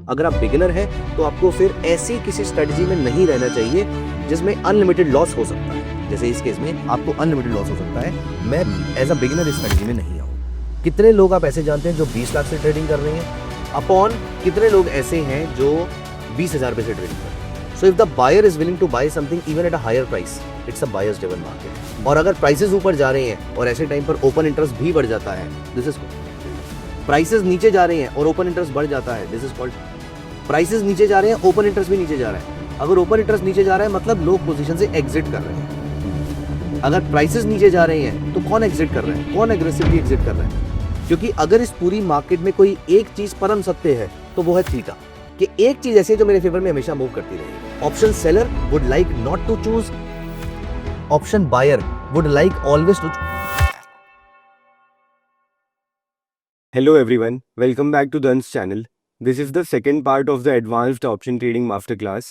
अगर आप बिगिनर हैं तो आपको फिर ऐसी किसी स्ट्रेटजी में नहीं रहना चाहिए जिसमें अनलिमिटेड लॉस हो सकता है। जैसे इस केस में आपको अनलिमिटेड लॉस हो सकता है। मैं एज अ बिगिनर इस स्ट्रेटजी में नहीं आऊँ। कितने लोग आप ऐसे जानते हैं जो 20 लाख से ट्रेडिंग कर रहे हैं अपॉन कितने लोग ऐसे हैं जो 20,000 रुपए से ट्रेडिंग कर रहे हैं। So if the buyer is willing to buy something even at a higher price, it's a buyer's driven market. और अगर प्राइसेस ऊपर जा रहे हैं और ऐसे टाइम पर ओपन इंटरेस्ट भी बढ़ जाता है, दिस इज प्राइसेस नीचे जा रहे हैं और ओपन इंटरेस्ट बढ़ जाता है, दिस इज कॉल्ड प्राइसेस नीचे जा रहे हैं, ओपन इंटरेस्ट भी नीचे जा रहा है। अगर ओपन इंटरेस्ट नीचे जा रहा है मतलब लोग पोजीशन से एग्जिट कर रहे हैं। अगर प्राइसेस नीचे जा रहे हैं तो कौन एग्जिट कर रहा है, कौन एग्रेसिवली एग्जिट कर रहा है? क्योंकि अगर इस पूरी मार्केट में कोई एक चीज परम सत्य है तो वो है थीटा, कि एक चीज ऐसी है जो मेरे फेवर में हमेशा मूव करती रहेगी। Option seller would like not to choose, option buyer would like always to. Hello everyone, welcome back to Dhan's channel. This is the second part of the advanced option trading masterclass.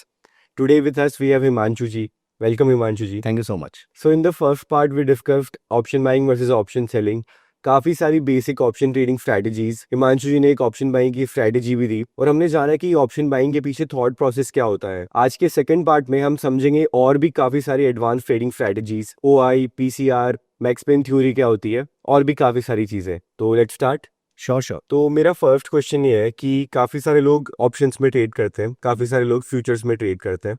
Today with us we have Himanshu ji. Welcome Himanshu ji. Thank you so much. So in the first part we discussed option buying versus option selling. काफ़ी सारी basic option trading strategies Himanshu ji ने एक option buying की strategy भी दी और हमने जाना कि ऑप्शन बाइंग के पीछे थॉट प्रोसेस क्या होता है। आज के सेकंड पार्ट में हम समझेंगे और भी काफ़ी सारी advance trading strategies, OI, PCR, max pain theory क्या होती है और भी काफ़ी सारी चीज़ें। तो लेट्स स्टार्ट। श्योर। तो मेरा फर्स्ट क्वेश्चन ये है कि काफ़ी सारे लोग ऑप्शंस में ट्रेड करते हैं, काफ़ी सारे लोग फ्यूचर्स में ट्रेड करते हैं,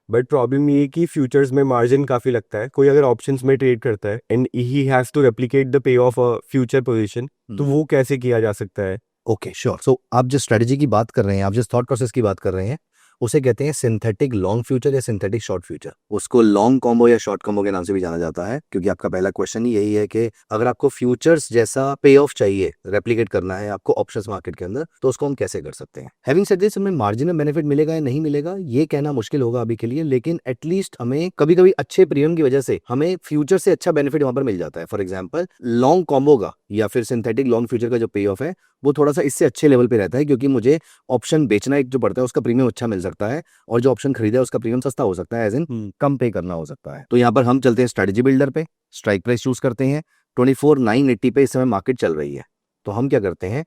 बट प्रॉब्लम ये है कि फ्यूचर्स में मार्जिन काफ़ी लगता है। कोई अगर ऑप्शंस में ट्रेड करता है and he has to replicate the pay off a future position, तो वो कैसे किया जा सकता है? Okay sure. सो आप जिस स्ट्रेटजी की बात कर रहे हैं, आप जिस थॉट प्रोसेस की बात कर रहे हैं, उसे कहते हैं सिंथेटिक लॉन्ग फ्यूचर या सिंथेटिक शॉर्ट फ्यूचर। उसको लॉन्ग कॉम्बो या शॉर्ट कॉम्बो के नाम से भी जाना जाता है, क्योंकि आपका पहला क्वेश्चन ही यही है कि अगर आपको फ्यूचर्स जैसा पे ऑफ चाहिए, रेप्लिकेट करना है आपको ऑप्शंस मार्केट के अंदर, तो उसको हम कैसे कर सकते हैं। हैविंग सेड दिस, हमें मार्जिनल बेनिफिट मिलेगा या नहीं मिलेगा ये कहना मुश्किल होगा अभी के लिए, लेकिन एटलीस्ट हमें कभी कभी अच्छे प्रीमियम की वजह से हमें फ्यूचर से अच्छा बेनिफिट वहां पर मिल जाता है। फॉर एग्जाम्पल लॉन्ग कॉम्बो का या फिर सिंथेटिक लॉन्ग फ्यूचर का जो पे ऑफ है वो थोड़ा सा इससे अच्छे लेवल पे रहता है, क्योंकि मुझे ऑप्शन बेचना एक जो पड़ता है उसका प्रीमियम अच्छा मिल सकता है और जो ऑप्शन खरीदा है उसका प्रीमियम सस्ता हो सकता है, एज इन कम पे करना हो सकता है। तो यहाँ पर हम चलते हैं स्ट्रेटजी बिल्डर पे, स्ट्राइक प्राइस चूज करते हैं 24,980 पे इस समय मार्केट चल रही है। तो हम क्या करते हैं,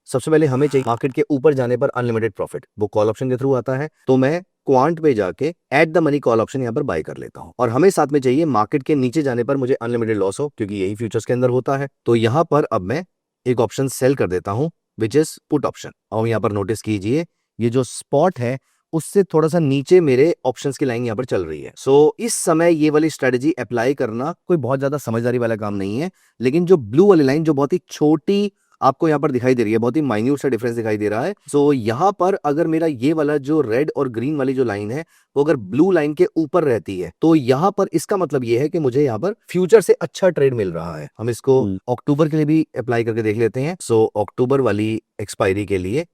सबसे पहले हमें चाहिए मार्केट के ऊपर जाने पर अनलिमिटेड प्रॉफिट, वो कॉल ऑप्शन के थ्रू आता है। तो मैं क्वांट पे जाके at the money call option यहाँ पर बाय कर लेता हूँ। और हमें साथ में चाहिए मार्केट के नीचे जाने पर मुझे अनलिमिटेड लॉस हो, क्योंकि यही फ्यूचर्स के अंदर होता है। तो यहाँ पर अब मैं एक ऑप्शन सेल कर देता हूँ विच इज पुट ऑप्शन। और यहाँ पर नोटिस कीजिए ये जो स्पॉट है उससे थोड़ा सा नीचे मेरे ऑप्शंस की लाइन यहाँ पर चल रही है। सो इस समय ये वाली स्ट्रेटजी अप्लाई करना कोई बहुत ज्यादा समझदारी वाला काम नहीं है, लेकिन जो ब्लू वाली लाइन जो बहुत ही छोटी आपको यहाँ पर दिखाई दे रही है, बहुत ही माइन्यूट सा डिफरेंस दिखाई दे रहा है। सो यहाँ पर अगर मेरा ये वाला जो रेड और ग्रीन वाली जो लाइन है वो अगर ब्लू लाइन के ऊपर रहती है तो यहाँ पर इसका मतलब ये है कि मुझे यहाँ पर फ्यूचर से अच्छा ट्रेड मिल रहा है। हम इसको अक्टूबर के लिए भी अप्लाई करके देख लेते हैं। सो अक्टूबर वाली एक्सपायरी के लिए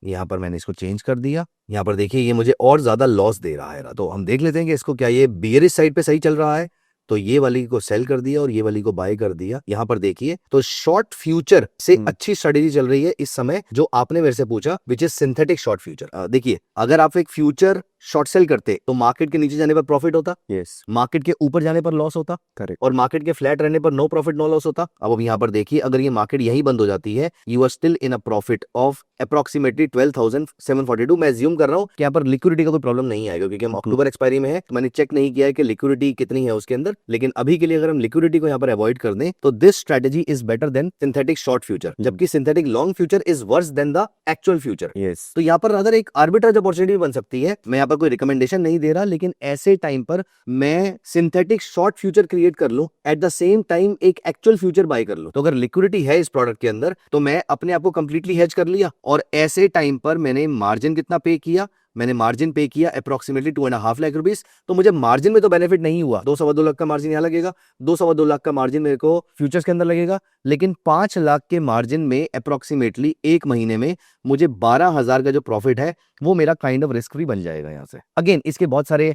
यहाँ पर मैंने इसको चेंज कर दिया। यहाँ पर देखिए ये मुझे और ज्यादा लॉस दे रहा है, तो हम देख लेते हैं कि इसको क्या ये बियरिश साइड पे सही चल रहा है। तो ये वाली को सेल कर दिया और ये वाली को बाय कर दिया। यहाँ पर देखिए तो शॉर्ट फ्यूचर से अच्छी स्ट्रेटेजी चल रही है इस समय, जो आपने मेरे से पूछा which is synthetic short future. देखिए अगर आप एक फ्यूचर शॉर्ट सेल करते तो मार्केट के नीचे जाने पर प्रॉफिट होता, यस, मार्केट के ऊपर जाने पर लॉस होता, करेक्ट, और मार्केट के फ्लैट रहने पर नो प्रॉफिट नो लॉस होता। अब यहाँ पर देखिए अगर ये मार्केट यही बंद हो जाती है, you are still in a profit of approximately 12,742। मैं अज्यूम कर रहा हूँ कि यहाँ पर लिक्विडिटी का कोई प्रॉब्लम नहीं आएगा, क्योंकि हम अक्टूबर एक्सपायरी में है, तो मैंने चेक नहीं किया है कि लिक्विडिटी कितनी है उसके अंदर। लेकिन अभी के लिए अगर हम लिक्विडिटी को यहाँ पर अवॉइड कर दें तो this strategy is better than synthetic short future, जबकि synthetic long future is worse than the actual future. Yes. तो यहाँ पर अगर एक आर्बिट्रेज अपॉर्चुनिटी बन सकती है। मैं यहाँ पर कोई रिकमेंडेशन नहीं दे रहा, लेकिन ऐसे टाइम पर मैं सिंथेटिक शॉर्ट फ्यूचर क्रिएट कर लूं, एट द सेम टाइम एक एक्चुअल फ्यूचर बाय कर लूं। तो अगर लिक्विडिटी है इस प्रोडक्ट के अंदर तो मैं अपने आप को कंप्लीटली हेज कर लिया। और ऐसे टाइम पर मैंने मार्जिन कितना पे किया, मैंने मार्जिन पे किया अप्रोक्सीमेटली 2.5 लाख रुपीस। तो मुझे मार्जिन में तो बेनिफिट नहीं हुआ, 2.25 लाख का मार्जिन यहाँ लगेगा, 2.25 लाख का मार्जिन मेरे को फ्यूचर्स के अंदर लगेगा, लेकिन 5 लाख के मार्जिन में अप्रोक्सीमेटली एक महीने में मुझे 12,000 का जो प्रॉफिट है वो मेरा काइंड ऑफ रिस्क फ्री बन जाएगा यहाँ से। अगेन इसके बहुत सारे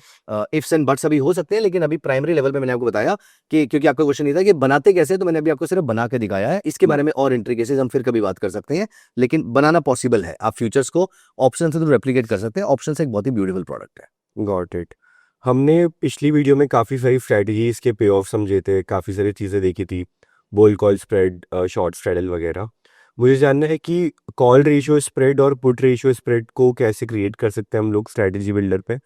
इफ्स एंड बट्स अभी हो सकते हैं, लेकिन अभी प्राइमरी लेवल पे मैंने आपको बताया कि क्योंकि आपका क्वेश्चन ये था कि बनाते कैसे, तो मैंने अभी आपको सिर्फ बना के दिखाया है। इसके बारे में और इंट्रिकेसीज हम फिर कभी बात कर सकते हैं, लेकिन बनाना पॉसिबल है। आप फ्यूचर्स को ऑप्शन से तो रेप्लिकेट कर सकते हैं। ऑप्शन से एक बहुत ही ब्यूटीफुल प्रोडक्ट है। Got it. हमने पिछली वीडियो में काफ़ी सारी स्ट्रैटेजीज के पे ऑफ समझे थे, काफ़ी सारी चीज़ें देखी थी, बोल कॉल स्प्रेड, शॉर्ट स्ट्रैडल वगैरह। मुझे जानना है कि कॉल रेशियो स्प्रेड और पुट रेशियो स्प्रेड को कैसे क्रिएट कर सकते हैं हम लोग स्ट्रैटेजी बिल्डर पे,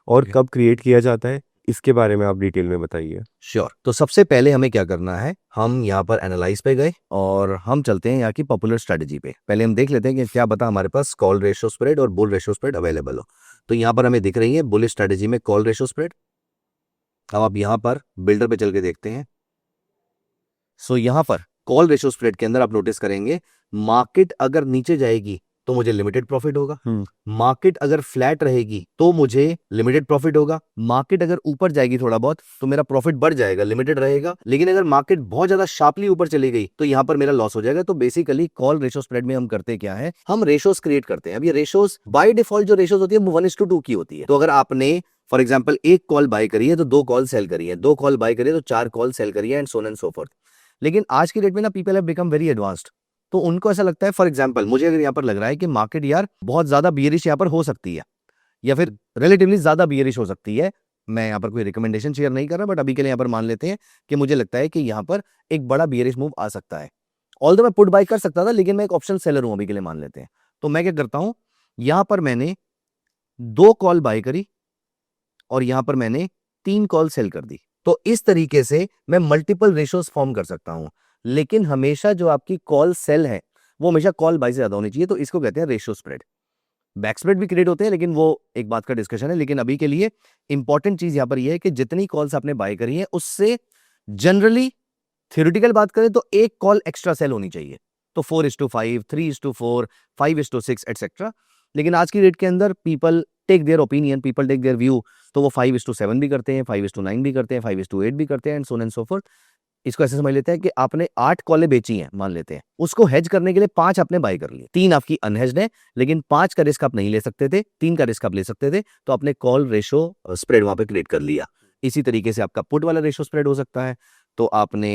और Okay. कब क्रिएट किया जाता है, इसके बारे में आप डिटेल में बताइए। श्योर। तो सबसे पहले हमें क्या करना है, हम यहाँ पर एनालाइज पे गए और हम चलते हैं यहाँ की पॉपुलर स्ट्रेटजी पे। पहले हम देख लेते हैं कि क्या पता हमारे पास कॉल रेशियो स्प्रेड और बुल रेशियो स्प्रेड अवेलेबल हो। तो यहाँ पर हमें दिख रही है बुलिश स्ट्रेटजी में कॉल रेशियो स्प्रेड। अब आप यहाँ पर बिल्डर पे चल के देखते हैं। सो यहाँ पर कॉल रेशियो स्प्रेड के अंदर आप नोटिस करेंगे मार्केट अगर नीचे जाएगी तो मुझे लिमिटेड प्रॉफिट होगा, मार्केट अगर फ्लैट रहेगी तो मुझे लिमिटेड प्रॉफिट होगा, मार्केट अगर ऊपर जाएगी थोड़ा बहुत तो मेरा प्रॉफिट बढ़ जाएगा, लिमिटेड रहेगा, लेकिन अगर मार्केट बहुत ज्यादा शार्पली ऊपर चली गई तो यहाँ पर मेरा लॉस हो जाएगा। तो बेसिकली कॉल रेशियो स्प्रेड में हम करते क्या है, हम रेशियोज क्रिएट करते हैं। अब ये रेशियोज बाय डिफॉल्ट जो रेशियोज होती है वो 1:2 की होती है। तो अगर आपने फॉर एग्जाम्पल एक कॉल बाय करी है तो 2 कॉल सेल करी है, 2 कॉल बाय करी है तो 4 कॉल सेल करी है, and so on and so fourth. लेकिन आज की डेट में ना people have become very advanced, तो उनको ऐसा लगता है, फॉर एग्जांपल मुझे अगर यहाँ पर लग रहा है कि मार्केट यार बहुत ज्यादा बियरिश यहाँ पर हो सकती है या फिर रिलेटिवली ज्यादा बियरिश हो सकती है, मैं यहाँ पर कोई रिकमेंडेशन शेयर नहीं कर रहा, बट अभी के लिए यहाँ पर मान लेते हैं कि मुझे लगता है कि यहाँ पर एक बड़ा बियरिश मूव आ सकता है। ऑल्दो मैं पुट बाय कर सकता था, लेकिन मैं एक ऑप्शन सेलर हूं, अभी के लिए मान लेते हैं। तो मैं क्या करता हूं, यहां पर मैंने 2 कॉल बाय करी और यहां पर मैंने 3 कॉल सेल कर दी। तो इस तरीके से मैं मल्टीपल रेशियोज फॉर्म कर सकता हूं, लेकिन हमेशा जो आपकी कॉल सेल है वो हमेशा कॉल बाय से ज्यादा होनी चाहिए। तो इसको कहते हैं रेशियो स्प्रेड। बैक स्प्रेड भी क्रिएट होते हैं, लेकिन वो एक बात का डिस्कशन है। लेकिन अभी के लिए इंपॉर्टेंट चीज यहां पर यह है कि जितनी कॉल्स आपने बाय करी है उससे जनरली थ्योरेटिकल बात करें तो एक कॉल एक्स्ट्रा सेल होनी चाहिए। तो 4:5, 3:4, 5:6 एटसेट्रा। लेकिन आज की डेट के अंदर people take their opinion, people take their view, तो वो 5:7 भी करते हैं, 5:9 भी करते हैं, 5:8 भी करते हैं, and so on and so fourth. इसको ऐसे समझ लेते हैं कि आपने 8 कॉलें बेची हैं, मान लेते हैं, उसको हेज करने के लिए 5 आपने बाय कर लिए, 3 आपकी अनहेज्ड है, लेकिन 5 का रिस्क आप नहीं ले सकते थे, 3 का रिस्क आप ले सकते थे, तो आपने कॉल रेशो स्प्रेड वहां पे क्रिएट कर लिया। इसी तरीके से आपका पुट वाला रेशो स्प्रेड हो सकता है। तो आपने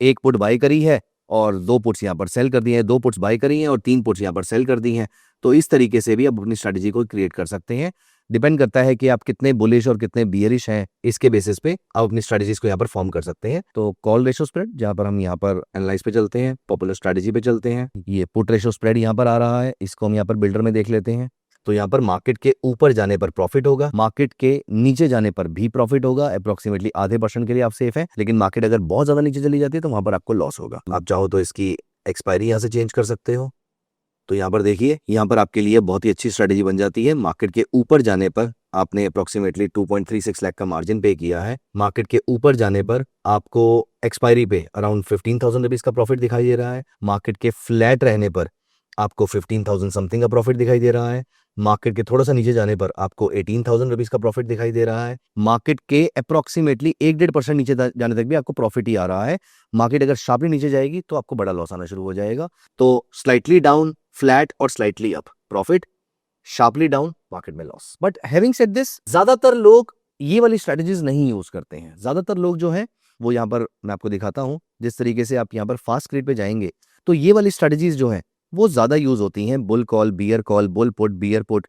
एक पुट बाय करी है और 2 पुट्स यहाँ पर सेल कर दी हैं, 2 पुट्स बाय करी हैं और 3 पुट्स यहाँ पर सेल कर दी हैं। तो इस तरीके से भी आप अपनी स्ट्रैटेजी को क्रिएट कर सकते हैं। डिपेंड करता है कि आप कितने बुलिश और कितने बियरिश हैं, इसके बेसिस पे आप अपनी स्ट्रैटेजीज को यहाँ पर फॉर्म कर सकते हैं। तो कॉल रेशो स्प्रेड, जहाँ पर हम यहाँ पर एनालाइज पे चलते हैं, पॉपुलर स्ट्रैटेजी पे चलते हैं। ये पुट रेशो स्प्रेड यहाँ पर आ रहा है, इसको हम यहाँ पर बिल्डर में देख लेते हैं। तो यहाँ पर मार्केट के ऊपर जाने पर प्रॉफिट होगा, मार्केट के नीचे जाने पर भी प्रॉफिट होगा, अप्रोक्सीमेटली आधे % के लिए आप सेफ हैं। लेकिन मार्केट अगर बहुत ज्यादा नीचे चली जाती है तो वहां पर आपको लॉस होगा। आप चाहो तो इसकी एक्सपायरी यहाँ से चेंज कर सकते हो। तो यहाँ पर देखिए, यहाँ पर आपके लिए बहुत ही अच्छी स्ट्रेटेजी बन जाती है। मार्केट के ऊपर जाने पर आपने अप्रोक्सीमेटली 2.36 लाख का मार्जिन पे किया है, मार्केट के ऊपर जाने पर आपको एक्सपायरी पे अराउंड 15,000 रुपीज का प्रॉफिट दिखाई दे रहा है, मार्केट के फ्लैट रहने पर आपको 15,000 समथिंग का प्रॉफिट दिखाई दे रहा है, मार्केट के थोड़ा सा नीचे जाने पर आपको 18,000 रुपीज का प्रॉफिट दिखाई दे रहा है, मार्केट के अप्रोक्सीमेटली 1-1.5% नीचे जाने तक भी आपको प्रॉफिट ही आ रहा है। मार्केट अगर शार्पली नीचे जाएगी तो आपको बड़ा लॉस आना शुरू हो जाएगा। तो स्लाइटली डाउन फ्लैट और slightly up profit, sharply down market में loss. But having said this, ज्यादातर लोग ये वाली स्ट्रेटजीज नहीं यूज करते हैं। ज्यादातर लोग जो है वो यहाँ पर मैं आपको दिखाता हूं, जिस तरीके से आप यहाँ पर फास्ट क्रिएट पे जाएंगे तो ये वाली स्ट्रेटजीज जो है वो ज्यादा यूज होती हैं। Bull call, bear call, bull put, bear put,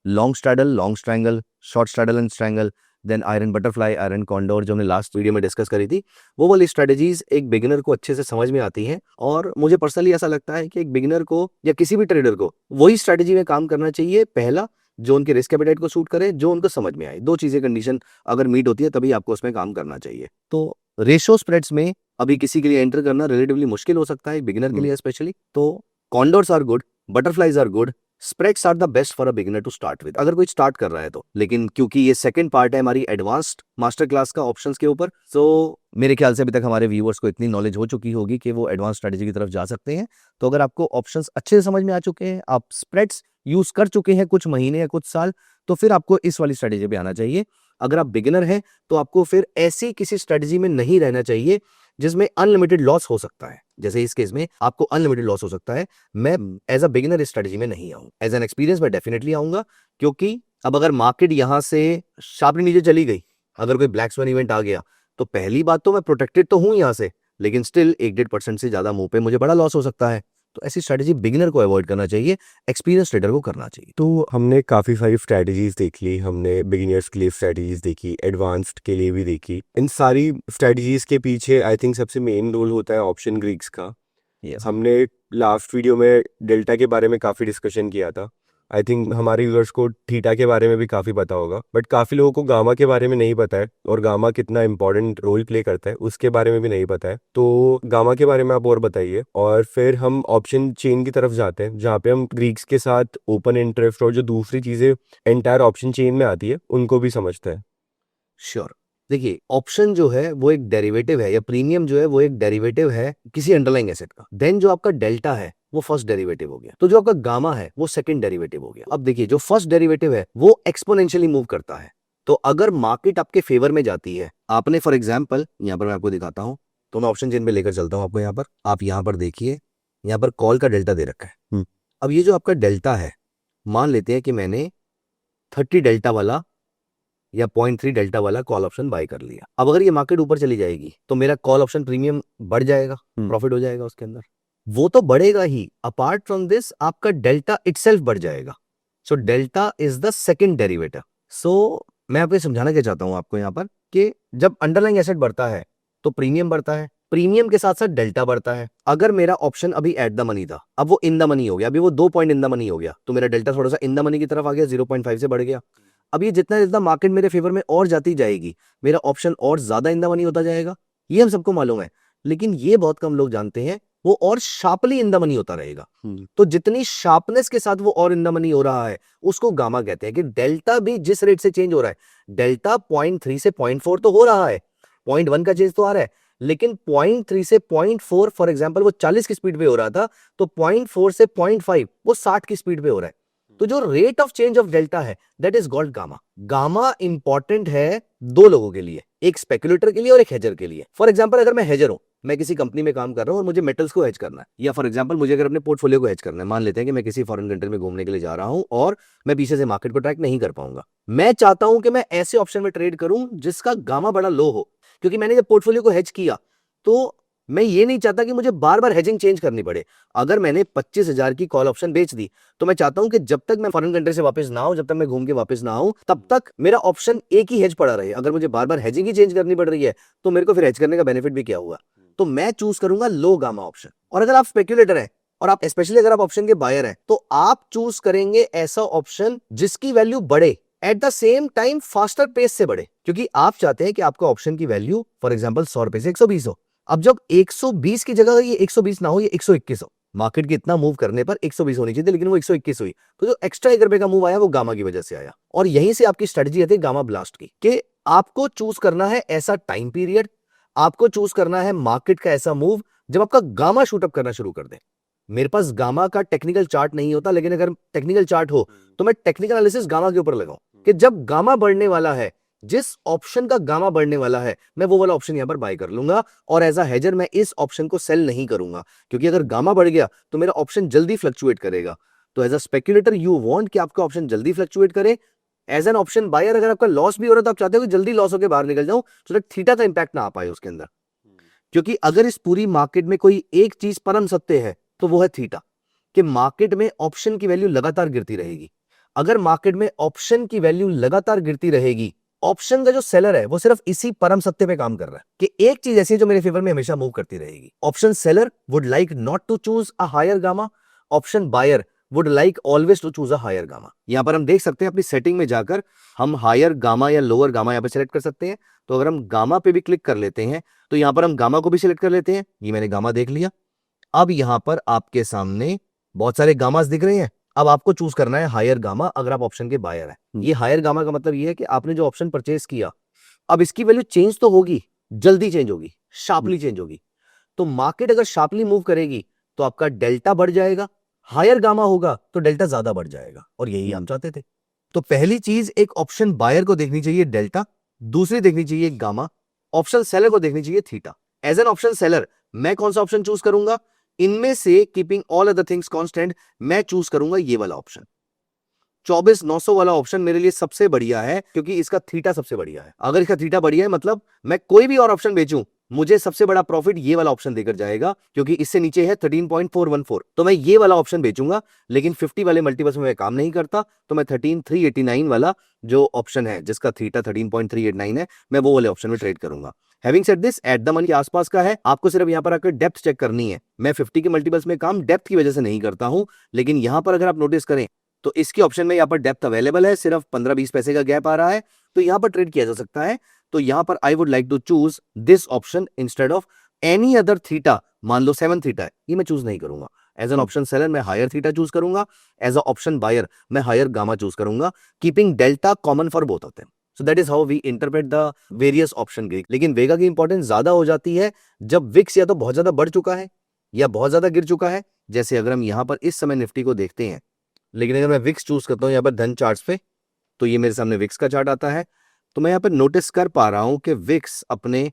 long straddle, long strangle, short straddle and strangle, then iron butterfly, iron condor, जो हमने लास्ट वीडियो में डिस्कस करी थी। वो वाली स्ट्रेटजीज एक बिगिनर को अच्छे से समझ में आती हैं, और मुझे पर्सनली ऐसा लगता है कि एक बिगिनर को या किसी भी ट्रेडर को वही स्ट्रेटजी में काम करना चाहिए। पहला, जो उनके रिस्क एपेटाइट को सूट करे, जो उनको समझ में आए। 2 चीजें कंडीशन अगर मीट होती है तभी आपको उसमें काम करना चाहिए। तो रेशो स्प्रेड्स में अभी किसी के लिए एंटर करना रिलेटिवली मुश्किल हो सकता है, एक बिगिनर के लिए स्पेशली। तो condors are good, butterflies are good, spreads are the best for a beginner to start with, अगर कोई स्टार्ट कर रहा है तो। लेकिन क्योंकि ये सेकंड पार्ट है हमारी एडवांस्ड मास्टर क्लास का ऑप्शंस के ऊपर, तो मेरे ख्याल से अभी तक हमारे व्यूअर्स को इतनी नॉलेज हो चुकी होगी कि वो एडवांस स्ट्रेटजी की तरफ जा सकते हैं। तो अगर आपको ऑप्शंस अच्छे से समझ में आ चुके हैं, आप स्प्रेड्स यूज कर चुके हैं कुछ महीने या कुछ साल, तो फिर आपको इस वाली स्ट्रेटजी पे आना चाहिए। अगर आप बिगिनर हैं तो आपको फिर ऐसी किसी स्ट्रेटजी में नहीं रहना चाहिए जिसमें अनलिमिटेड लॉस हो सकता है। जैसे इस केस में आपको अनलिमिटेड लॉस हो सकता है। मैं एज अ बिगिनर इस स्ट्रेटजी में नहीं आऊं, एज एन एक्सपीरियंस मैं डेफिनेटली आऊंगा। क्योंकि अब अगर मार्केट यहां से शार्पली नीचे चली गई, अगर कोई ब्लैक स्वन इवेंट आ गया, तो पहली बात तो मैं प्रोटेक्टेड तो हूं यहां से, लेकिन स्टिल 1-1.5% से ज्यादा मुंह पे मुझे बड़ा लॉस हो सकता है। तो ऐसी स्ट्रेटजी बिगिनर को अवॉइड करना चाहिए, एक्सपीरियंस ट्रेडर को करना चाहिए। तो हमने काफ़ी सारी स्ट्रैटेजीज देख ली, हमने बिगिनर्स के लिए स्ट्रैटेजीज देखी, एडवांस्ड के लिए भी देखी। इन सारी स्ट्रैटेजीज के पीछे आई थिंक सबसे मेन रोल होता है ऑप्शन ग्रीक्स का। Yes. हमने लास्ट वीडियो में डेल्टा के बारे में काफ़ी डिस्कशन किया था। आई थिंक हमारे यूजर्स को थीटा के बारे में भी काफ़ी पता होगा, बट काफ़ी लोगों को गामा के बारे में नहीं पता है, और गामा कितना इंपॉर्टेंट रोल प्ले करता है उसके बारे में भी नहीं पता है। तो गामा के बारे में आप और बताइए, और फिर हम ऑप्शन चेन की तरफ जाते हैं, जहाँ पे हम ग्रीक्स के साथ ओपन इंटरेस्ट और जो दूसरी चीज़ें एंटायर ऑप्शन चेन में आती है उनको भी समझते हैं। श्योर। देखिए, ऑप्शन जो है वो एक डेरिवेटिव है, या प्रीमियम जो है वो एक डेरिवेटिव है किसी अंडरलाइंग एसेट का। देन जो आपका डेल्टा है वो फर्स्ट डेरिवेटिव हो गया, तो जो आपका गामा है वो सेकंड डेरिवेटिव हो गया। अब देखिए, जो फर्स्ट डेरिवेटिव है वो एक्सपोनेंशियली मूव करता है। तो अगर मार्केट आपके फेवर में जाती है, आपने फॉर एग्जाम्पल यहाँ पर मैं आपको दिखाता हूँ, तो मैं ऑप्शन चेन पे लेकर चलता हूँ आपको। यहाँ पर आप यहाँ पर देखिए, यहाँ पर कॉल का डेल्टा दे रखा है। अब ये जो आपका डेल्टा है, मान लेते हैं कि मैंने 30 डेल्टा वाला या 0.3 डेल्टा वाला कॉल ऑप्शन बाय कर लिया। अब अगर ये मार्केट ऊपर चली जाएगी तो मेरा कॉल ऑप्शन प्रीमियम बढ़ जाएगा, प्रॉफिट हो जाएगा उसके अंदर। वो तो बढ़ेगा ही, अपार्ट फ्रॉम दिस आपका डेल्टा इटसेल्फ बढ़ जाएगा। So delta is the second derivative. So मैं आपको समझाना क्या चाहता हूं आपको यहाँ पर, कि जब अंडरलाइंग एसेट बढ़ता है तो प्रीमियम बढ़ता है, प्रीमियम के साथ साथ डेल्टा बढ़ता है। अगर मेरा ऑप्शन अभी एट द मनी था, अब वो इन द मनी हो गया, अभी वो 2 पॉइंट इन द मनी हो गया, तो मेरा डेल्टा थोड़ा सा इन द मनी की तरफ आ गया, 0.5 से बढ़ गया। अब ये जितना जितना मार्केट मेरे फेवर में और जाती जाएगी, मेरा ऑप्शन और ज्यादा इन द मनी होता जाएगा। ये हम सबको मालूम है, लेकिन ये बहुत कम लोग जानते हैं वो और शार्पली इन द मनी होता रहेगा। तो जितनी शार्पनेस के साथ वो और इन द मनी हो रहा है उसको गामा कहते हैं। कि डेल्टा भी जिस रेट से चेंज हो रहा है, डेल्टा 0.3 से 0.4 तो हो रहा है, 0.1 का चेंज तो आ रहा है, लेकिन 0.3 से 0.4 फॉर एग्जांपल वो 40 की स्पीड पे हो रहा था, तो 0.4 से 0.5 वो 60 की स्पीड पे हो रहा है। तो जो rate of change of delta है that is called gamma. Gamma important है दो लोगों के लिए, एक स्पेकुलेटर के लिए और एक हेजर के लिए। फॉर एग्जांपल, अगर मैं हेजर हूं, मैं किसी कंपनी में काम कर रहा हूं और मुझे मेटल्स को हेज करना है, या फॉर एग्जांपल मुझे अगर अपने पोर्टफोलियो को हेज करना है, मान लेते हैं कि मैं किसी फॉरेन कंट्री में घूमने के लिए जा रहा हूं और मैं पीछे से मार्केट को ट्रैक नहीं कर पाऊंगा। मैं चाहता हूं कि मैं ऐसे ऑप्शन में ट्रेड करूं जिसका गामा बड़ा लो हो, क्योंकि मैंने जब पोर्टफोलियो को हेज किया तो मैं ये नहीं चाहता कि मुझे बार बार हेजिंग चेंज करनी पड़े। अगर मैंने 25,000 की कॉल ऑप्शन बेच दी तो मैं चाहता हूं कि जब तक मैं फॉरेन कंट्री से वापस ना आऊं, जब तक मैं घूम के वापस ना आऊं, तब तक मेरा ऑप्शन एक ही हेज पड़ा रहे। अगर मुझे बार बार हेजिंग ही चेंज करनी पड़ रही है तो मेरे को फिर हेज करने का बेनिफिट भी क्या हुआ। तो मैं चूज करूंगा लो गामा ऑप्शन। और अगर आप स्पेक्युलेटर है और आप स्पेशली अगर आप ऑप्शन के बायर है, तो आप चूज करेंगे ऐसा ऑप्शन जिसकी वैल्यू बढ़े at the same time faster pace से बढ़े, क्योंकि आप चाहते हैं कि आपका ऑप्शन की वैल्यू फॉर एग्जांपल 100 रुपए से 120 हो। अब जब 120 की जगह ये 120 ना हो, ये 121 हो, मार्केट के इतना मूव करने पर 120 होनी चाहिए थी, लेकिन वो 121 हुई, तो जो एक्स्ट्रा 1 रुपए का मूव आया वो गामा की वजह से आया। और यहीं से आपकी स्ट्रेटजी है गामा ब्लास्ट की, कि आपको चूज करना है ऐसा टाइम पीरियड, आपको चूज करना है मार्केट का ऐसा मूव जब आपका गामा शूटअप करना शुरू कर दे। मेरे पास गामा का टेक्निकल चार्ट नहीं होता, लेकिन अगर टेक्निकल चार्ट हो तो मैं टेक्निकल एनालिसिस गामा के ऊपर लगाऊं, कि जब गामा बढ़ने वाला है, जिस ऑप्शन का गामा बढ़ने वाला है, मैं वो वाला ऑप्शन यहां पर बाय कर लूंगा। और एज अ हेजर मैं इस ऑप्शन को सेल नहीं करूंगा, क्योंकि अगर गामा बढ़ गया तो मेरा ऑप्शन जल्दी फ्लक्चुएट करेगा। तो एज अ स्पेक्युलेटर यू वांट कि आपका ऑप्शन जल्दी फ्लक्चुएट करे। एज एन ऑप्शन बायर अगर आपका लॉस भी हो रहा है तो आप चाहते हो कि जल्दी लॉस होकर बाहर निकल जाऊं, सो दैट थीटा का इंपैक्ट ना आ पाए उसके अंदर। क्योंकि अगर इस पूरी मार्केट में कोई एक चीज परम सत्य है तो वो है थीटा, कि मार्केट में ऑप्शन की वैल्यू लगातार गिरती रहेगी। अगर मार्केट में ऑप्शन की वैल्यू लगातार गिरती रहेगी, ऑप्शन का जो सेलर है वो सिर्फ इसी परम सत्य पे काम कर रहा है कि एक चीज ऐसी है जो मेरे फेवर में हमेशा मूव करती रहेगी। Option seller would like not to choose a higher gamma, option buyer would like always to choose a higher gamma. यहां पर हम देख सकते हैं अपनी सेटिंग में जाकर हम हायर गामा या लोअर गामा यहां पर सेलेक्ट कर सकते हैं। तो अगर हम गामा पे भी क्लिक कर लेते हैं तो यहां पर हम गामा को भी सिलेक्ट कर लेते हैं। ये मैंने गामा देख लिया। अब यहां पर आपके सामने बहुत सारे गामास दिख रहे हैं। अब आपको चूज करना है हायर गामा अगर आप ऑप्शन के बायर है। ये हायर गामा का मतलब ये है कि आपने जो ऑप्शन परचेज किया, अब इसकी वैल्यू चेंज तो होगी, जल्दी चेंज होगी, शार्पली चेंज होगी। तो मार्केट अगर शार्पली मूव करेगी तो आपका डेल्टा बढ़ जाएगा, हायर गामा होगा तो डेल्टा ज्यादा बढ़ जाएगा, और यही हम चाहते थे। तो पहली चीज एक ऑप्शन बायर को देखनी चाहिए डेल्टा, दूसरी देखनी चाहिए गामा, ऑप्शन सेलर को देखनी चाहिए theta. As an option seller मैं कौन सा ऑप्शन चूज करूंगा? इनमें से keeping all other things constant मैं चूज करूंगा ये वाला ऑप्शन। 24,900 वाला ऑप्शन मेरे लिए सबसे बढ़िया है, क्योंकि इसका थीटा सबसे बढ़िया है। अगर इसका थीटा बढ़िया है मतलब मैं कोई भी और ऑप्शन बेचूं, मुझे सबसे बड़ा प्रॉफिट ये वाला ऑप्शन देकर जाएगा, क्योंकि इससे नीचे है 13.414। तो मैं ये वाला ऑप्शन बेचूंगा, लेकिन 50 वाले मल्टीपल्स में मैं काम नहीं करता, तो मैं 13,389 वाला जो ऑप्शन है जिसका थीटा 13.389 है, मैं वो वाले ऑप्शन में ट्रेड करूंगा। Having said this, at the money के आसपास का है, आपको सिर्फ यहाँ पर आकर डेप्थ चेक करनी है। मैं 50 के मल्टीपल्स में काम डेप्थ की वजह से नहीं करता हूं, लेकिन यहाँ पर अगर आप नोटिस करें तो इसके ऑप्शन में यहाँ पर डेप्थ अवेलेबल है, सिर्फ 15-20 पैसे का गैप आ रहा है, तो यहाँ पर ट्रेड किया जा सकता है। तो यहाँ पर I would like to choose this option instead of any other theta. मान लो 7 थीटा है, ये मैं चूज नहीं करूंगा। एज एन ऑप्शन सेलर मैं हायर थीटा चूज करूंगा, एज अ ऑप्शन बायर मैं हायर गामा चूज करूंगा, keeping delta common for both of them. So that is how we interpret the various option Greek. लेकिन vega की importance ज्यादा हो जाती है जब विक्स या तो बहुत ज्यादा बढ़ चुका है या बहुत ज्यादा गिर चुका है। जैसे अगर हम यहाँ पर इस समय निफ्टी को देखते हैं, लेकिन अगर मैं विक्स चूज करता हूँ यहाँ पर धन चार्ट्स पे, तो ये मेरे सामने विक्स का चार्ट आता है, तो मैं यहाँ पर नोटिस कर पा रहा हूं कि विक्स अपने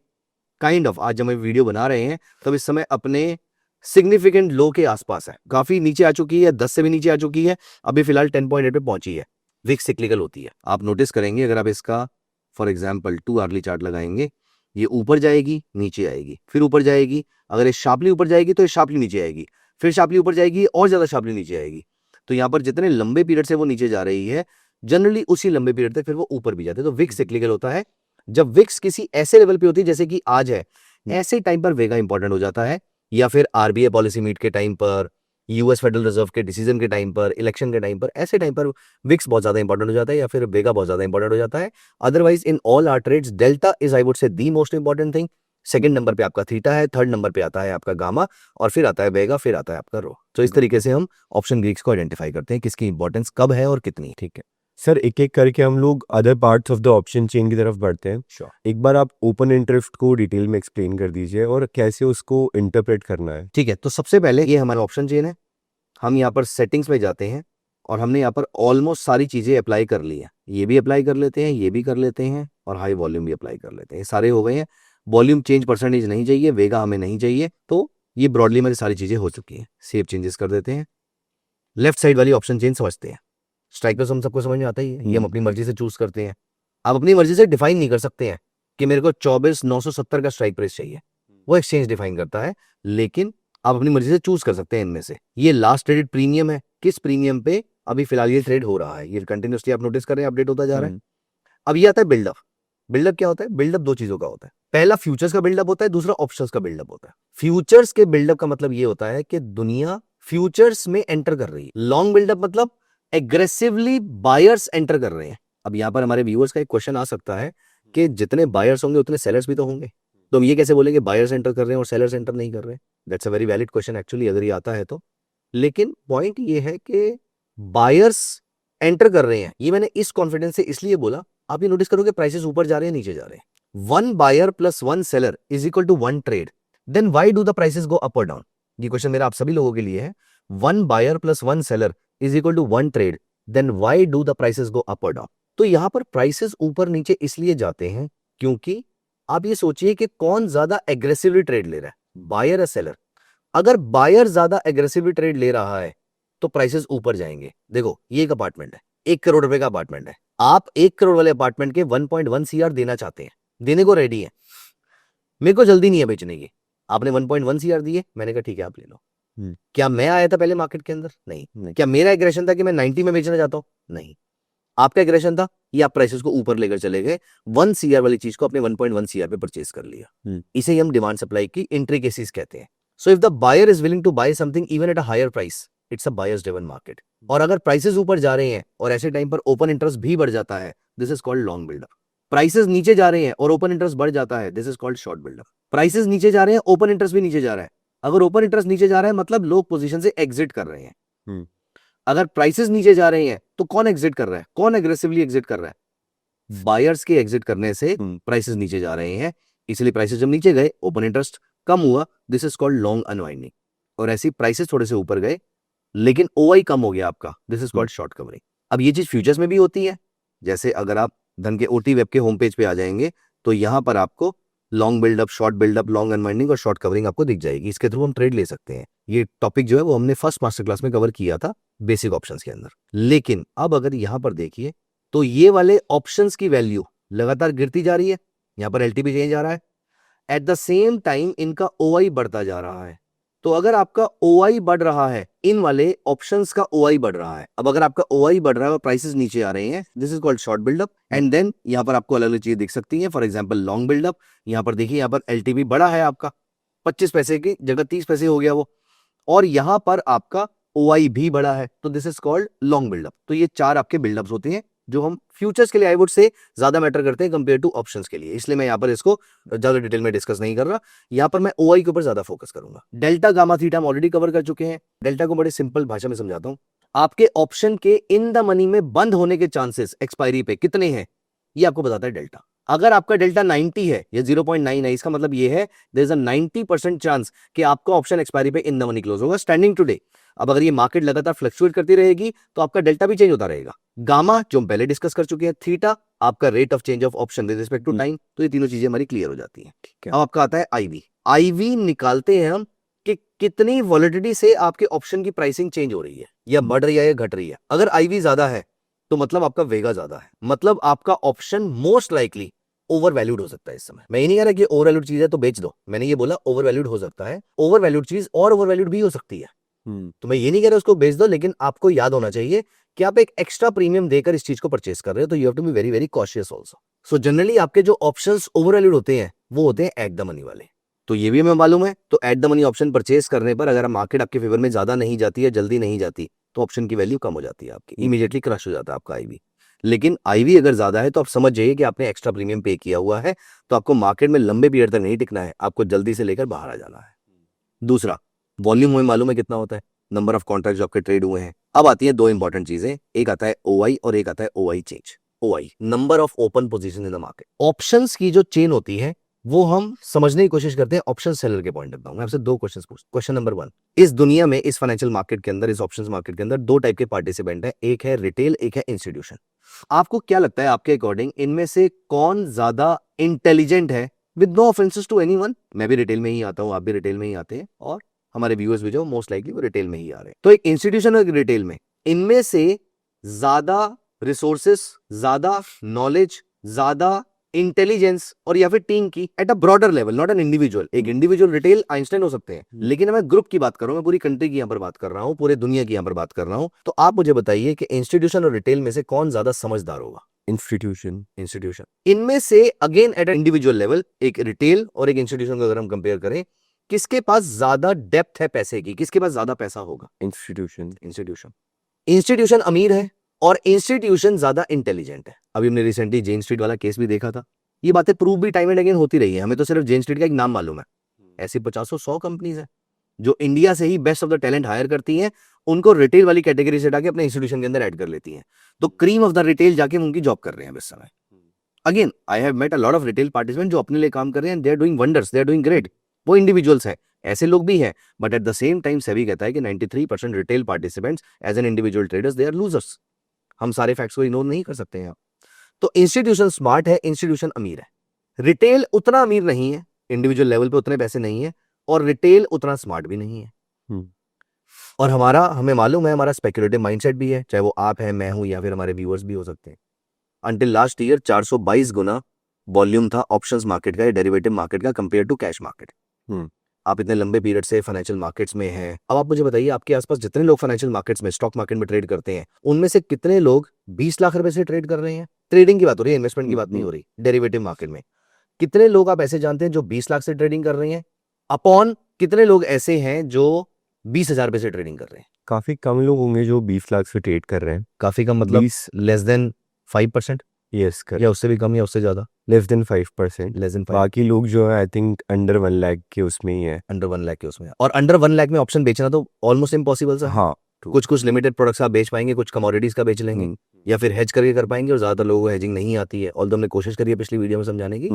काइंड ऑफ, आज जब हम वीडियो बना रहे हैं तब इस समय अपने सिग्निफिकेंट लो के आसपास है, काफी नीचे आ चुकी है, 10 से भी नीचे आ चुकी है, अभी फिलहाल 10.8 पे पहुंची है। विक्स सिक्लिकल होती है, आप नोटिस करेंगे अगर आप इसका फॉर एग्जांपल 2 आवर्ली चार्ट लगाएंगे, ये ऊपर जाएगी नीचे आएगी, फिर ऊपर जाएगी, अगर ये शार्पली ऊपर जाएगी तो ये शार्पली नीचे आएगी, फिर शार्पली ऊपर जाएगी और ज्यादा शार्पली नीचे आएगी। तो यहाँ पर जितने लंबे पीरियड से वो नीचे जा रही है, जनरली उसी लंबे पीरियड तक फिर वो ऊपर भी जाते हैं। तो विक्स सिक्लिकल होता है। जब विक्स किसी ऐसे लेवल पे होती है जैसे कि आज है, ऐसे टाइम पर वेगा इंपॉर्टेंट हो जाता है, या फिर आरबीआई पॉलिसी मीट के टाइम पर, यूएस फेडरल रिजर्व के डिसीजन के टाइम पर, इलेक्शन के टाइम पर, ऐसे टाइम पर विक्स बहुत ज्यादा इंपॉर्टेंट हो जाता है या फिर वेगा बहुत ज्यादा इंपॉर्टेंट हो जाता है। Otherwise in all our trades delta is I would say the most important thing. Second number पे आपका थीटा है, थर्ड नंबर पे आता है आपका गामा, और फिर आता है वेगा, फिर आता है आपका रो। तो इस तरीके से हम ऑप्शन ग्रीक्स को आइडेंटिफाई करते हैं किसकी इंपॉर्टेंस कब है और कितनी। ठीक है सर, एक एक करके हम लोग other parts of the option chain की तरफ बढ़ते हैं। Sure. एक बार आप ओपन इंटरेस्ट को डिटेल में एक्सप्लेन कर दीजिए और कैसे उसको इंटरप्रेट करना है। ठीक है, तो सबसे पहले ये हमारा ऑप्शन चेन है, हम यहाँ पर सेटिंग्स में जाते हैं और हमने यहाँ पर ऑलमोस्ट सारी चीजें अप्लाई कर ली है। ये भी अप्लाई कर लेते हैं, ये भी कर लेते हैं, और हाई वॉल्यूम भी अप्लाई कर लेते हैं। ये सारे हो गए हैं। वॉल्यूम चेंज परसेंटेज नहीं चाहिए, वेगा हमें नहीं चाहिए, तो ये ब्रॉडली मेरी सारी चीजें हो चुकी हैं। सेव चेंजेस कर देते हैं। लेफ्ट साइड वाली ऑप्शन चेंज समझते हैं। स्ट्राइक प्राइस हम सबको समझ में आता ही है, ये हम अपनी मर्जी से चूज करते हैं। आप अपनी मर्जी से डिफाइन नहीं कर सकते हैं कि मेरे को 24,970 का स्ट्राइक प्राइस चाहिए, वो एक्सचेंज डिफाइन करता है, लेकिन आप अपनी मर्जी से चूज कर सकते हैं इनमें से। ये लास्ट ट्रेडेड प्रीमियम है, किस प्रीमियम पे अभी फिलहाल ये ट्रेड हो रहा है, ये कंटिन्यूसली आप नोटिस कर रहे हैं, अपडेट होता जा रहा है। अब ये आता है बिल्डअप। बिल्डअप क्या होता है? बिल्डअप दो चीजों का होता है, पहला फ्यूचर्स का बिल्डअप होता है, दूसरा ऑप्शंस का बिल्डअप होता है। फ्यूचर्स के बिल्डअप का मतलब ये होता है कि दुनिया फ्यूचर्स में एंटर कर रही है। लॉन्ग बिल्डअप मतलब एग्रेसिवली बायर्स एंटर कर रहे हैं। अब यहाँ पर हमारे व्यूअर्स का एक क्वेश्चन आ सकता है कि जितने बायर्स होंगे उतने सेलर्स भी तो होंगे, तो हम ये कैसे बोलेंगे बायर्स एंटर कर रहे हैं और सेलर्स एंटर नहीं कर रहे हैं? That's a very valid question actually, अगर ये आता है तो। लेकिन पॉइंट ये है कि बायर्स एंटर कर रहे हैं, ये मैंने इस कॉन्फिडेंस से इसलिए बोला, आप ये नोटिस करोगे प्राइसेस ऊपर जा रहे हैं नीचे जा रहे हैं। 1 buyer plus 1 seller is equal to 1 trade, then why do the prices go up और डाउन? ये क्वेश्चन मेरा आप सभी लोगों के लिए है। 1 buyer plus 1 seller is equal to 1 trade, then why do the prices go up और डाउन? तो यहां पर प्राइसेस ऊपर नीचे इसलिए जाते हैं क्योंकि आप ये सोचिए कि कौन ज्यादा एग्रेसिवली ट्रेड ले रहा है, बायर या सेलर। अगर बायर ज्यादा एग्रेसिवली ट्रेड ले रहा है तो प्राइसेस ऊपर जाएंगे। देखो ये एक अपार्टमेंट है, 1 करोड़ रुपए का अपार्टमेंट है, आप 1 करोड़ वाले अपार्टमेंट के 1.1 सीआर देना चाहते हैं, देने को रेडी है, मेरे को जल्दी नहीं है बेचने की। आपने 1.1 सीआर दिए, मैंने कहा ठीक है आप ले लो। क्या मैं आया था पहले मार्केट के अंदर? नहीं। क्या मेरा एग्रेशन था कि मैं 90 में बेचना चाहता हूं? नहीं। आपका एग्रेशन था, ये आप प्राइसेस को ऊपर लेकर चले गए, 1 सीआर वाली चीज को अपने 1.1 सीआर पे परचेज कर लिया। इसे ही हम डिमांड सप्लाई की इंट्रिकेसीज कहते हैं। So if the buyer is willing to buy something even at a higher price, it's a buyer's driven market. और अगर प्राइसेस ऊपर जा रहे हैं और ऐसे टाइम पर ओपन इंटरेस्ट भी बढ़ जाता है, this is called long buildup. Prices नीचे जा रहे हैं और ओपन इंटरेस्ट बढ़ जाता है, this is called short buildup. Prices नीचे जा रहे हैं, ओपन इंटरेस्ट भी नीचे जा रहा है, अगर ओपन इंटरेस्ट नीचे जा रहा है मतलब लोग पोजीशन से एग्जिट कर रहे हैं। अगर प्राइसेस नीचे जा रहे हैं तो कौन एग्जिट कर रहा है, कौन एग्रेसिवली एग्जिट कर रहा है? बायर्स के एग्जिट करने से प्राइसेस नीचे जा रहे हैं, इसलिए प्राइसेस जब नीचे गए, ओपन इंटरेस्ट कम हुआ, this is called long unwinding. और ऐसी प्राइसेस थोड़े से ऊपर गए लेकिन ओआई कम हो गया आपका, this is called short covering. अब ये चीज फ्यूचर्स में भी होती है। जैसे अगर आप धन के ओटी वेब के होम पेज पे आ जाएंगे तो यहां पर आपको long buildup, short buildup, long unwinding और शॉर्ट कवरिंग आपको दिख जाएगी। इसके थ्रू हम ट्रेड ले सकते हैं। ये टॉपिक जो है वो हमने फर्स्ट मास्टर क्लास में कवर किया था बेसिक ऑप्शंस के अंदर। लेकिन अब अगर यहां पर देखिए तो ये वाले ऑप्शंस की वैल्यू लगातार गिरती जा रही है, यहां पर एलटीपी चेंज आ रहा है, एट द सेम टाइम इनका ओआई बढ़ता जा रहा है। तो अगर आपका OI बढ़ रहा है, इन वाले ऑप्शंस का OI बढ़ रहा है। अब अगर आपका OI बढ़ रहा है और प्राइसेस नीचे आ रहे हैं, this is called short buildup. And then यहाँ पर आपको अलग अलग चीज दिख सकती है। फॉर एग्जांपल लॉन्ग बिल्डअप, यहाँ पर देखिए, यहाँ पर LTV बढ़ा है आपका, 25 पैसे की जगह 30 पैसे हो गया वो, और यहाँ पर आपका OI भी बढ़ा है, तो this is called long buildup. तो ये 4 आपके बिल्डअप्स होते हैं जो हम फ्यूचर्स के लिए आई वुड से ज्यादा मैटर करते हैं कंपेयर टू ऑप्शंस के लिए, इसलिए मैं यहाँ पर इसको ज्यादा डिटेल में डिस्कस नहीं कर रहा। यहाँ पर मैं OI के ऊपर ज्यादा फोकस करूंगा। डेल्टा गामा थीटा हम ऑलरेडी कवर कर चुके हैं। डेल्टा को बड़े सिंपल भाषा में समझाता हूँ। आपके ऑप्शन के इन द मनी में बंद होने के चांसेस एक्सपायरी पे कितने हैं, ये आपको बताता है डेल्टा। अगर आपका डेल्टा 90 है या 0.9 है, इसका मतलब ये है देयर इज अ 90% चांस कि आपका ऑप्शन एक्सपायरी पे इन द मनी क्लोज होगा स्टैंडिंग टुडे। अब अगर ये मार्केट लगातार फ्लक्चुएट करती रहेगी तो आपका डेल्टा भी चेंज होता रहेगा। गामा जो हम पहले डिस्कस कर चुके हैं, थीटा आपका rate of change of option with respect to time. तो ये तीनों चीजें हमारी क्लियर हो जाती हैं। ठीक है। अब आपका आता है आईवी। आईवी निकालते हैं हम कि कितनी वॉलिडिटी से आपके ऑप्शन की प्राइसिंग चेंज हो रही है, या बढ़ रही है या घट रही है। अगर आईवी ज्यादा है तो मतलब आपका वेगा ज्यादा है, मतलब आपका option most likely over valued हो सकता है इस समय। मैं ये नहीं कह रहा कि ओवर वैल्यूड चीज है तो बेच दो, मैंने ये बोला ओवर वैल्यूड हो सकता है। ओवर वैल्यूड चीज और ओवर वैल्यूड भी हो सकती है, तो मैं ये नहीं कह रहा उसको बेच दो, लेकिन आपको याद होना चाहिए कि आप एक एक्स्ट्रा प्रीमियम देकर इस चीज को परचेस कर रहे हो, तो you have to be very very cautious also. So generally आपके जो ऑप्शंस ओवर वैल्यूड होते हैं वो होते हैं एट द मनी वाले, तो ये भी हमें मालूम है। तो at the money option purchase करने पर अगर मार्केट आपके फेवर में ज्यादा नहीं जाती है, जल्दी नहीं जाती, तो ऑप्शन की वैल्यू कम हो जाती है आपकी, इमीडिएटली क्रश हो जाता है आपका आईवी। लेकिन आईवी अगर ज्यादा है तो आप समझ जाइए कि आपने एक्स्ट्रा प्रीमियम पे किया हुआ है, तो आपको मार्केट में लंबे पीरियड तक नहीं टिकना है, आपको जल्दी से लेकर बाहर आ जाना है। दूसरा, वॉल्यूम हमें मालूम है कितना होता है, नंबर ऑफ कॉन्ट्रैक्ट जो आपके ट्रेड हुए हैं। अब आती है 2 इंपॉर्टेंट चीजें, एक आता है OI और एक आता है OI change. OI number of open position in the market. Options की जो चेन होती है वो हम समझने की कोशिश करते हैं ऑप्शन सेलर के पॉइंट ऑफ व्यू। मैं आपसे 2 क्वेश्चन पूछता हूं। क्वेश्चन नंबर 1, इस दुनिया में, इस फाइनेंशियल मार्केट के अंदर, इस ऑप्शंस मार्केट के अंदर 2 टाइप के पार्टिसिपेंट है, एक है रिटेल, एक है इंस्टीट्यूशन। आपको क्या लगता है, आपके अकॉर्डिंग इनमें से कौन ज्यादा इंटेलिजेंट है? With no offences to anyone, मैं भी रिटेल में ही आता हूं, आप भी रिटेल में ही आते हैं, और हमारे व्यूअर्स भी जो मोस्ट लाइकली वो रिटेल में ही आ रहे हैं। तो एक इंस्टीट्यूशन और रिटेल में, इनमें से ज्यादा रिसोर्सेस, ज्यादा नॉलेज, ज्यादा इंटेलिजेंस, और या फिर टीम की at a broader level, not an individual. एक इंडिविजुअल रिटेल आइंस्टाइन हो सकते हैं, लेकिन मैं ग्रुप की बात कर रहा हूं, मैं पूरी कंट्री की यहां पर बात कर रहा हूं, पूरे दुनिया की यहां पर बात कर रहा हूं। तो आप मुझे बताइए कि इंस्टीट्यूशन और रिटेल में से कौन ज्यादा समझदार होगा? इंस्टीट्यूशन। इनमें से अगेन एट इंडिविजुअल लेवल, एक रिटेल और एक इंस्टीट्यूशन को अगर हम कंपेयर करें, किसके पास ज्यादा डेप्थ है पैसे की, किसके पास ज्यादा पैसा होगा? इंस्टीट्यूशन अमीर है और इंस्टीट्यूशन ज्यादा इंटेलिजेंट है। अभी हमने रिसेंटली जेन स्ट्रीट वाला केस भी देखा था। ये बातें प्रूव भी टाइम एंड अगेन होती रही है, हमें तो सिर्फ जेन स्ट्रीट का एक नाम मालूम है। ऐसी 50-100 कंपनीज है जो इंडिया से ही best of the talent hire करती हैं, उनको रिटेल वाली कैटेगरी से हटा के अपने इंस्टीट्यूशन के अंदर ऐड कर लेती हैं। तो क्रीम ऑफ द रिटेल जाके उनकी जॉब कर रहे हैं इस समय। Again I have met a lot of retail participant जो अपने लिए काम कर रहे हैं, they are doing wonders, they are doing great. वो इंडिविजुअल्स हैं, ऐसे लोग भी हैं, but at the same time SEBI कहता है कि 93% retail participants as an individual traders they are losers. हम सारे फैक्ट्स को इग्नोर नहीं कर सकते हैं। तो इंस्टीट्यूशन स्मार्ट है, इंस्टीट्यूशन अमीर है। रिटेल उतना अमीर नहीं है, इंडिविजुअल लेवल पे उतने पैसे नहीं है, और रिटेल उतना स्मार्ट भी नहीं है। और हमें मालूम है, हमारा स्पेक्युलेटिव माइंडसेट भी है, चाहे वो आप हैं, मैं हूं, या फिर हमारे व्यूअर्स भी हो सकते हैं। अंटिल लास्ट ईयर 422 गुना वॉल्यूम था ऑप्शंस मार्केट का या डेरिवेटिव मार्केट का कंपेयर टू कैश मार्केट। आप इतने लंबे पीरियड से फाइनेंशियल मार्केट्स में हैं। अब आप मुझे बताइए, आपके आसपास जितने लोग फाइनेंशियल मार्केट्स में, स्टॉक मार्केट में ट्रेड करते हैं, उनमें से कितने लोग 20 लाख रुपए से ट्रेड कर रहे हैं? ट्रेडिंग की बात हो रही है, इन्वेस्टमेंट की बात नहीं हो रही। डेरिवेटिव मार्केट में कितने लोग आप ऐसे जानते हैं जो 20 लाख से ट्रेडिंग कर रहे हैं, अपॉन कितने लोग ऐसे हैं जो 20,000 रुपए से ट्रेडिंग कर रहे हैं? काफी कम लोग होंगे जो 20 लाख से ट्रेड कर रहे हैं। काफी कम मतलब 20 लेस देन 5%, यस या उससे भी कम या उससे ज्यादा? Less than 5%। लेस देन 5, बाकी लोग जो है आई थिंक अंडर 1 लाख के उसमें ही है। अंडर 1 लाख के उसमें। और अंडर 1 लाख में ऑप्शन बेचना तो ऑलमोस्ट इम्पॉसिबल सा है। हाँ, कुछ लिमिटेड प्रोडक्ट्स आप बेच पाएंगे, कुछ कमोडिटीज का बेच लेंगे, या फिर हेज करके कर पाएंगे, और ज्यादातर लोगों को हेजिंग नहीं आती है। ऑल्दो हमने कोशिश करी है पिछली वीडियो में समझाने की,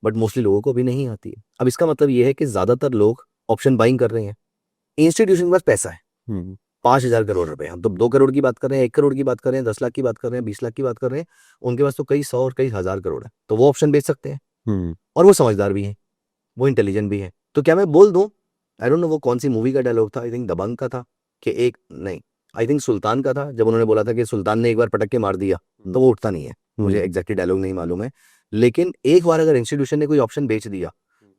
बट मोस्टली लोगों को भी नहीं आती है। अब इसका मतलब ये है कि ज्यादातर लोग ऑप्शन बाइंग कर रहे हैं। इंस्टीट्यूशन के पास पैसा है 5,000 करोड़ रुपए, हम तो 2 करोड़ की बात कर रहे हैं, 1 करोड़ की बात कर रहे हैं, 10 लाख की बात कर रहे हैं, 20 लाख की बात कर रहे हैं। उनके पास तो कई 100 और कई हजार करोड़ है, तो वो ऑप्शन बेच सकते हैं। और वो समझदार भी है, वो इंटेलिजेंट भी है। तो क्या मैं बोल दूं, आई डोंट नो वो कौन सी मूवी का डायलॉग था, आई थिंक दबंग का था, कि एक नहीं, आई थिंक सुल्तान का था, जब उन्होंने बोला था कि सुल्तान ने एक बार पटक के मार दिया तो वो उठता नहीं है। मुझे एग्जैक्टली डायलॉग नहीं मालूम है, लेकिन एक बार अगर इंस्टीट्यूशन ने कोई ऑप्शन बेच दिया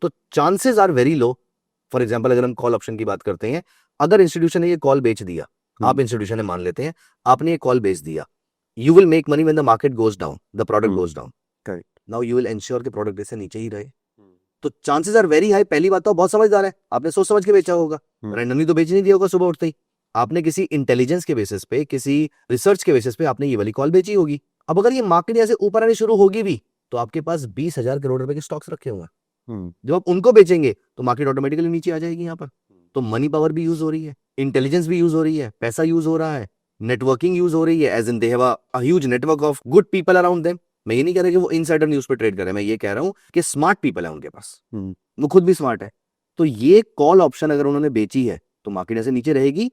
तो chances are very low for example अगर हम कॉल ऑप्शन की बात करते हैं, अगर इंस्टीट्यूशन ने ये कॉल बेच दिया, आप इंस्टीट्यूशन ने मान लेते हैं आपने ये कॉल बेच दिया, you will make money when the market goes down, the product goes down. Correct. Now you will ensure कि प्रोडक्ट से नीचे ही रहे। तो चांसेस आर वेरी हाई। पहली बात तो बहुत समझदार है, आपने सोच समझ के बेचा होगा, रैंडमली तो बेच नहीं दिया होगा सुबह उठते ही। आपने किसी इंटेलिजेंस के बेसिस पे, किसी रिसर्च के बेसिस पे आपने ये वाली कॉल बेची होगी। अब अगर ये मार्केट यहाँ से ऊपर आनी शुरू होगी भी, तो आपके पास 20,000 करोड़ रुपए के स्टॉक्स रखे हुए हैं। जब आप उनको बेचेंगे तो मार्केट ऑटोमेटिकली नीचे आ जाएगी। यहाँ पर तो मनी पावर भी यूज हो रही है, इंटेलिजेंस भी यूज हो रही है, पैसा यूज हो रहा है, नेटवर्किंग यूज हो रही है, as in they have a huge network of good people around them. मैं ये नहीं कह रहा कि वो इनसाइडर न्यूज पे ट्रेड कर रहे हैं, मैं ये कह रहा हूँ कि स्मार्ट पीपल है उनके पास, वो खुद भी स्मार्ट है। तो ये कॉल ऑप्शन अगर उन्होंने बेची है तो मार्केट ऐसे नीचे रहेगी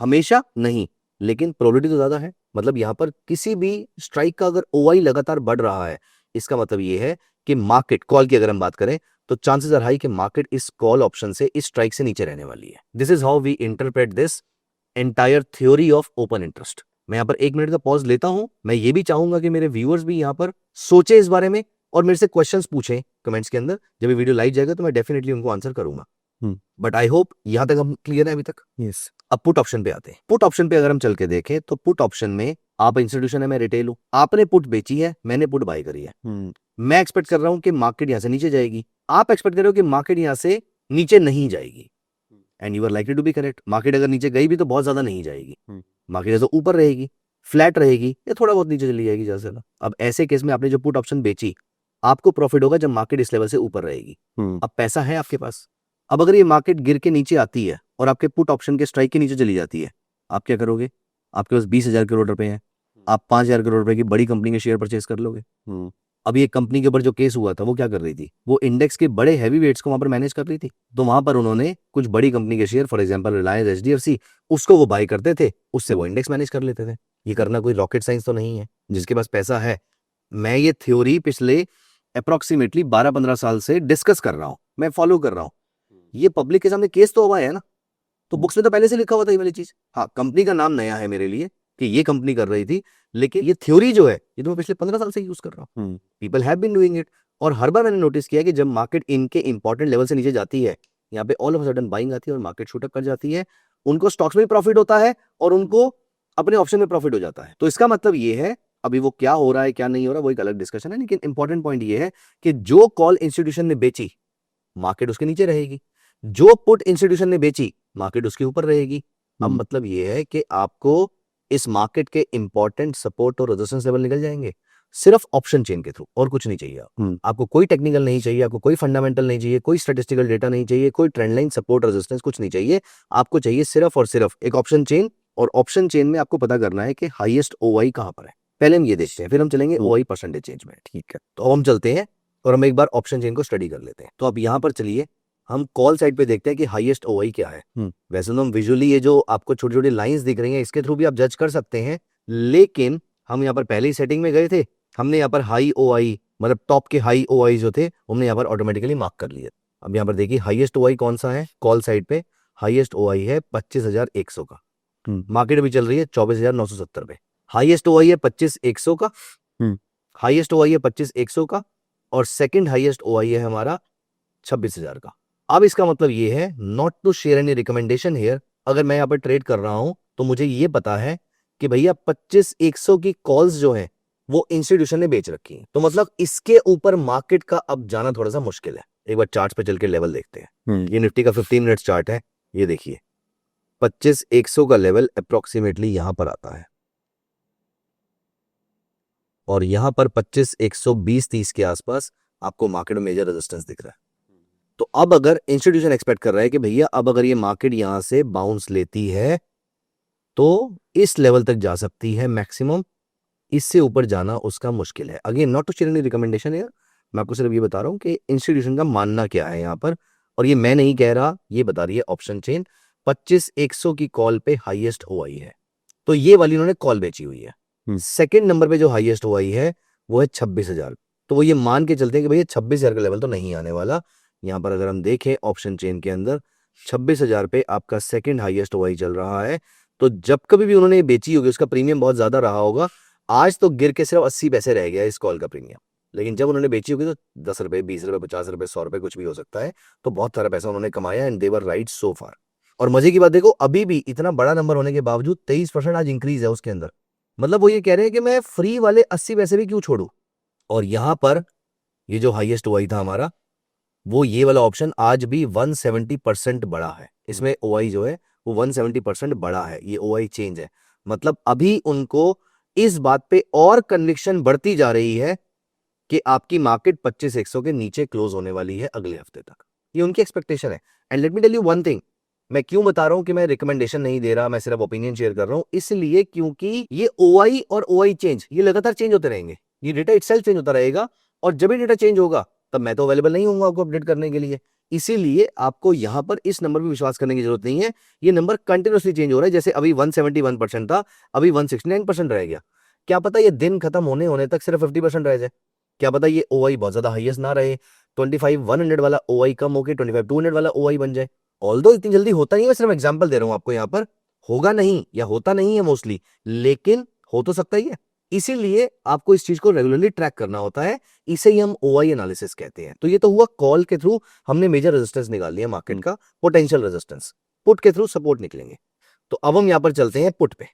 हमेशा नहीं, लेकिन प्रोबेबिलिटी तो ज्यादा है। मतलब यहाँ पर किसी भी स्ट्राइक का अगर ओआई लगातार बढ़ रहा है, इसका मतलब ये है कि मार्केट कॉल की अगर हम बात करें तो चांसेस आर हाई कि मार्केट इस कॉल ऑप्शन से, इस स्ट्राइक से नीचे रहने वाली है। This is how we interpret this entire theory of open interest. मैं यहाँ पर 1 मिनट का पॉज लेता हूं। मैं ये भी चाहूंगा कि मेरे व्यूअर्स भी यहाँ पर सोचे इस बारे में और मेरे से क्वेश्चंस पूछें कमेंट्स के अंदर। जब ये वीडियो लाइव जाएगा तो मैं डेफिनेटली उनको आंसर करूंगा। बट आई होप यहां तक हम क्लियर है अभी तक। यस। अब पुट ऑप्शन पे आते हैं। पुट ऑप्शन पे अगर हम चल के देखें तो पुट ऑप्शन में आप इंस्टीट्यूशन है, मैं रिटेल हूं, आपने पुट बेची है, मैंने पुट बाय करी है। मैं एक्सपेक्ट कर रहा हूं कि मार्केट यहां से नीचे जाएगी, आप एक्सपेक्ट कर रहे हो कि मार्केट यहां से नीचे नहीं जाएगी, and you are likely to be correct. Market अगर नीचे गई भी तो बहुत ज्यादा नहीं जाएगी, मार्केट जैसे ऊपर रहेगी, फ्लैट रहेगी या थोड़ा बहुत नीचे चली जाएगी जैसे ना। अब ऐसे केस में आपने जो पुट ऑप्शन बेची, आपको प्रॉफिट होगा जब मार्केट इस लेवल से ऊपर रहेगी। अब पैसा है आपके पास। अब अगर ये मार्केट गिर के नीचे आती है और आपके पुट ऑप्शन के स्ट्राइक के नीचे चली जाती है, आप क्या करोगे? आपके पास 20,000 करोड़ रुपए हैं, आप 5,000 करोड़ रुपए की बड़ी कंपनी के शेयर परचेज कर लोगे। अब ये कंपनी के ऊपर जो केस हुआ था वो क्या कर रही थी? वो इंडेक्स के बड़े हैवी वेट्स को वहां पर मैनेज कर रही थी। तो वहां पर उन्होंने कुछ बड़ी कंपनी के share, for example Reliance, HDFC, उसको वो बाय करते थे, उससे वो इंडेक्स मैनेज कर लेते थे। ये करना कोई रॉकेट साइंस तो नहीं है, जिसके पास पैसा है। मैं ये थ्योरी पिछले अप्रोक्सीमेटली 12-15 साल से डिस्कस कर रहा हूं, मैं फॉलो कर रहा हूं। ये पब्लिक के सामने केस तो हुआ है ना, तो बुक्स में तो पहले से लिखा हुआ था ये वाली चीज। हाँ, कंपनी का नाम नया है मेरे लिए कि ये कंपनी कर रही थी, लेकिन ये थ्योरी जो है ये तो मैं पिछले 15 साल से यूज कर रहा हूँ। People have been doing it. और हर बार मैंने नोटिस किया कि जब मार्केट इनके इंपॉर्टेंट लेवल से नीचे जाती है, यहाँ पे ऑल ऑफ सडन बाइंग आती है और मार्केट शूट अप कर जाती है, उनको स्टॉक्स में प्रॉफिट होता है और उनको अपने ऑप्शन में प्रॉफिट हो जाता है। तो इसका मतलब ये है, अभी वो क्या हो रहा है क्या नहीं हो रहा वो एक अलग डिस्कशन है, लेकिन इंपॉर्टेंट पॉइंट ये है कि जो कॉल इंस्टीट्यूशन ने बेची, मार्केट उसके नीचे रहेगी। जो पुट इंस्टीट्यूशन ने बेची, मार्केट उसके ऊपर रहेगी। अब मतलब ये है कि आपको इस मार्केट के इंपॉर्टेंट सपोर्ट और रेजिस्टेंस लेवल निकल जाएंगे सिर्फ ऑप्शन चेन के थ्रू, और कुछ नहीं चाहिए आपको कोई टेक्निकल नहीं चाहिए, आपको कोई फंडामेंटल नहीं चाहिए, कोई स्टैटिस्टिकल डेटा नहीं चाहिए, कोई ट्रेंड लाइन, सपोर्ट, रेजिस्टेंस कुछ नहीं चाहिए। आपको चाहिए सिर्फ और सिर्फ एक ऑप्शन चेन, और ऑप्शन चेन में आपको पता करना है कि हाईएस्ट ओआई कहां पर है। पहले हम ये देखते हैं, फिर हम चलेंगे ओआई परसेंटेज चेंज में। ठीक है, तो हम चलते हैं और हम एक बार ऑप्शन चेन को स्टडी कर लेते हैं। तो अब यहां पर चलिए हम कॉल साइड पे देखते हैं कि हाईएस्ट ओआई क्या है। वैसे तो हम विजुअली ये जो आपको छोटी छोटी लाइंस दिख रही हैं इसके थ्रू भी आप जज कर सकते हैं, लेकिन हम यहाँ पर पहले ही सेटिंग में गए थे, हमने यहाँ पर हाई ओआई मतलब टॉप के हाई ओआई जो थे हमने यहाँ पर ऑटोमेटिकली मार्क कर लिए। अब यहाँ पर देखिए हाईएस्ट ओआई कौन सा है कॉल साइड पे, हाईएस्ट ओआई है 25,100 का। मार्केट अभी चल रही है 24,970 पे। हाईएस्ट ओआई है 25,100 का, हाईएस्ट ओआई है 25,100 का, और सेकंड हाईएस्ट ओआई है हमारा 26,000 का। अब इसका मतलब ये है, not to share any recommendation here, अगर मैं यहाँ पर ट्रेड कर रहा हूं तो मुझे ये पता है कि भैया 25,100 की कॉल्स जो है वो इंस्टीट्यूशन ने बेच रखी है, तो मतलब इसके ऊपर मार्केट का अब जाना थोड़ा सा मुश्किल है। एक बार चार्ट पे चल के लेवल देखते हैं। ये निफ्टी का 15 मिनट्स चार्ट है, ये देखिए 25,100 का लेवल अप्रोक्सीमेटली यहां पर आता है, और यहां पर 25,120-30 के आसपास आपको मार्केट में मेजर रेजिस्टेंस दिख रहा है। तो अब अगर इंस्टीट्यूशन एक्सपेक्ट कर रहा है कि भैया अब अगर ये मार्केट यहां से बाउंस लेती है तो इस लेवल तक जा सकती है मैक्सिमम, इससे ऊपर जाना उसका मुश्किल है। Again not to share any recommendation है, मैं आपको सिर्फ ये बता रहा हूं कि इंस्टीट्यूशन का मानना क्या है यहाँ पर, और ये मैं नहीं कह रहा, ये बता रही है ऑप्शन चेन। 25,100 की कॉल पे हाईएस्ट ओआई है, तो ये वाली उन्होंने कॉल बेची हुई है। सेकेंड नंबर पे जो हाईएस्ट ओआई है वो है 26,000, तो वो ये मान के चलते हैं कि भैया 26,000 का लेवल तो नहीं आने वाला। यहाँ पर अगर हम देखें ऑप्शन चेन के अंदर 26,000 पे आपका सेकंड हाईएस्ट ओआई चल रहा है, तो जब कभी भी उन्होंने ये बेची होगी उसका प्रीमियम बहुत ज्यादा रहा होगा। आज तो गिर के सिर्फ 80 पैसे रह गया इस कॉल का प्रीमियम, लेकिन जब उन्होंने बेची होगी तो 10 रुपए, 20 रुपए, 50 रुपए, 100 रुपए कुछ भी हो सकता है, तो बहुत सारा पैसा उन्होंने कमाया and they were right so फार। और मजे की बात देखो, अभी भी इतना बड़ा नंबर होने के बावजूद 23% आज इंक्रीज है उसके अंदर। मतलब वो ये कह रहे हैं कि मैं फ्री वाले 80 पैसे भी क्यों छोड़ू। और यहां पर ये जो हाईएस्ट ओआई था हमारा, वो ये वाला ऑप्शन आज भी 170% बढ़ा है। इसमें ओआई जो है वो 170% बढ़ा है, ये ओआई चेंज है। मतलब अभी उनको इस बात पे और कन्विक्शन बढ़ती जा रही है कि आपकी मार्केट 25,100 के नीचे क्लोज होने वाली है अगले हफ्ते तक। ये उनकी एक्सपेक्टेशन है। And let me tell you one thing, मैं क्यों बता रहा हूं कि मैं रिकमेंडेशन नहीं दे रहा, मैं सिर्फ ओपिनियन शेयर कर रहा हूं, इसलिए क्योंकि ये ओआई और ओआई चेंज ये लगातार चेंज होते रहेंगे, ये डेटा इटसेल्फ चेंज होता रहेगा, और जब ये डेटा चेंज होगा तब मैं तो अवेलेबल नहीं होऊंगा आपको अपडेट करने के लिए। इसीलिए आपको यहां पर इस नंबर पर विश्वास करने की जरूरत नहीं है। ये नंबर कंटिन्यूसली चेंज हो रहा है, जैसे अभी 171% था, अभी 169% रह गया। क्या पता ये दिन खत्म होने होने तक सिर्फ 50% रह जाए, क्या पता ये ओआई बहुत ज्यादा हाईएस्ट ना रहे, 25,100 वाला ओआई कम होकर 25,200 वाला ओआई बन जाए। ऑल्दो इतनी जल्दी होता नहीं है, मैं सिर्फ एग्जांपल दे रहा हूं आपको, यहां पर होगा नहीं या होता नहीं है मोस्टली, लेकिन हो तो सकता ही है। इसीलिए आपको इस चीज को रेगुलरली ट्रैक करना होता है, इसे ही हम ओआई एनालिसिस कहते हैं। तो ये तो हुआ कॉल के थ्रू, हमने मेजर रेजिस्टेंस निकाल लिया मार्केट का, पोटेंशियल रेजिस्टेंस। पुट के थ्रू सपोर्ट निकलेंगे। तो अब हम यहां पर चलते हैं पुट पे।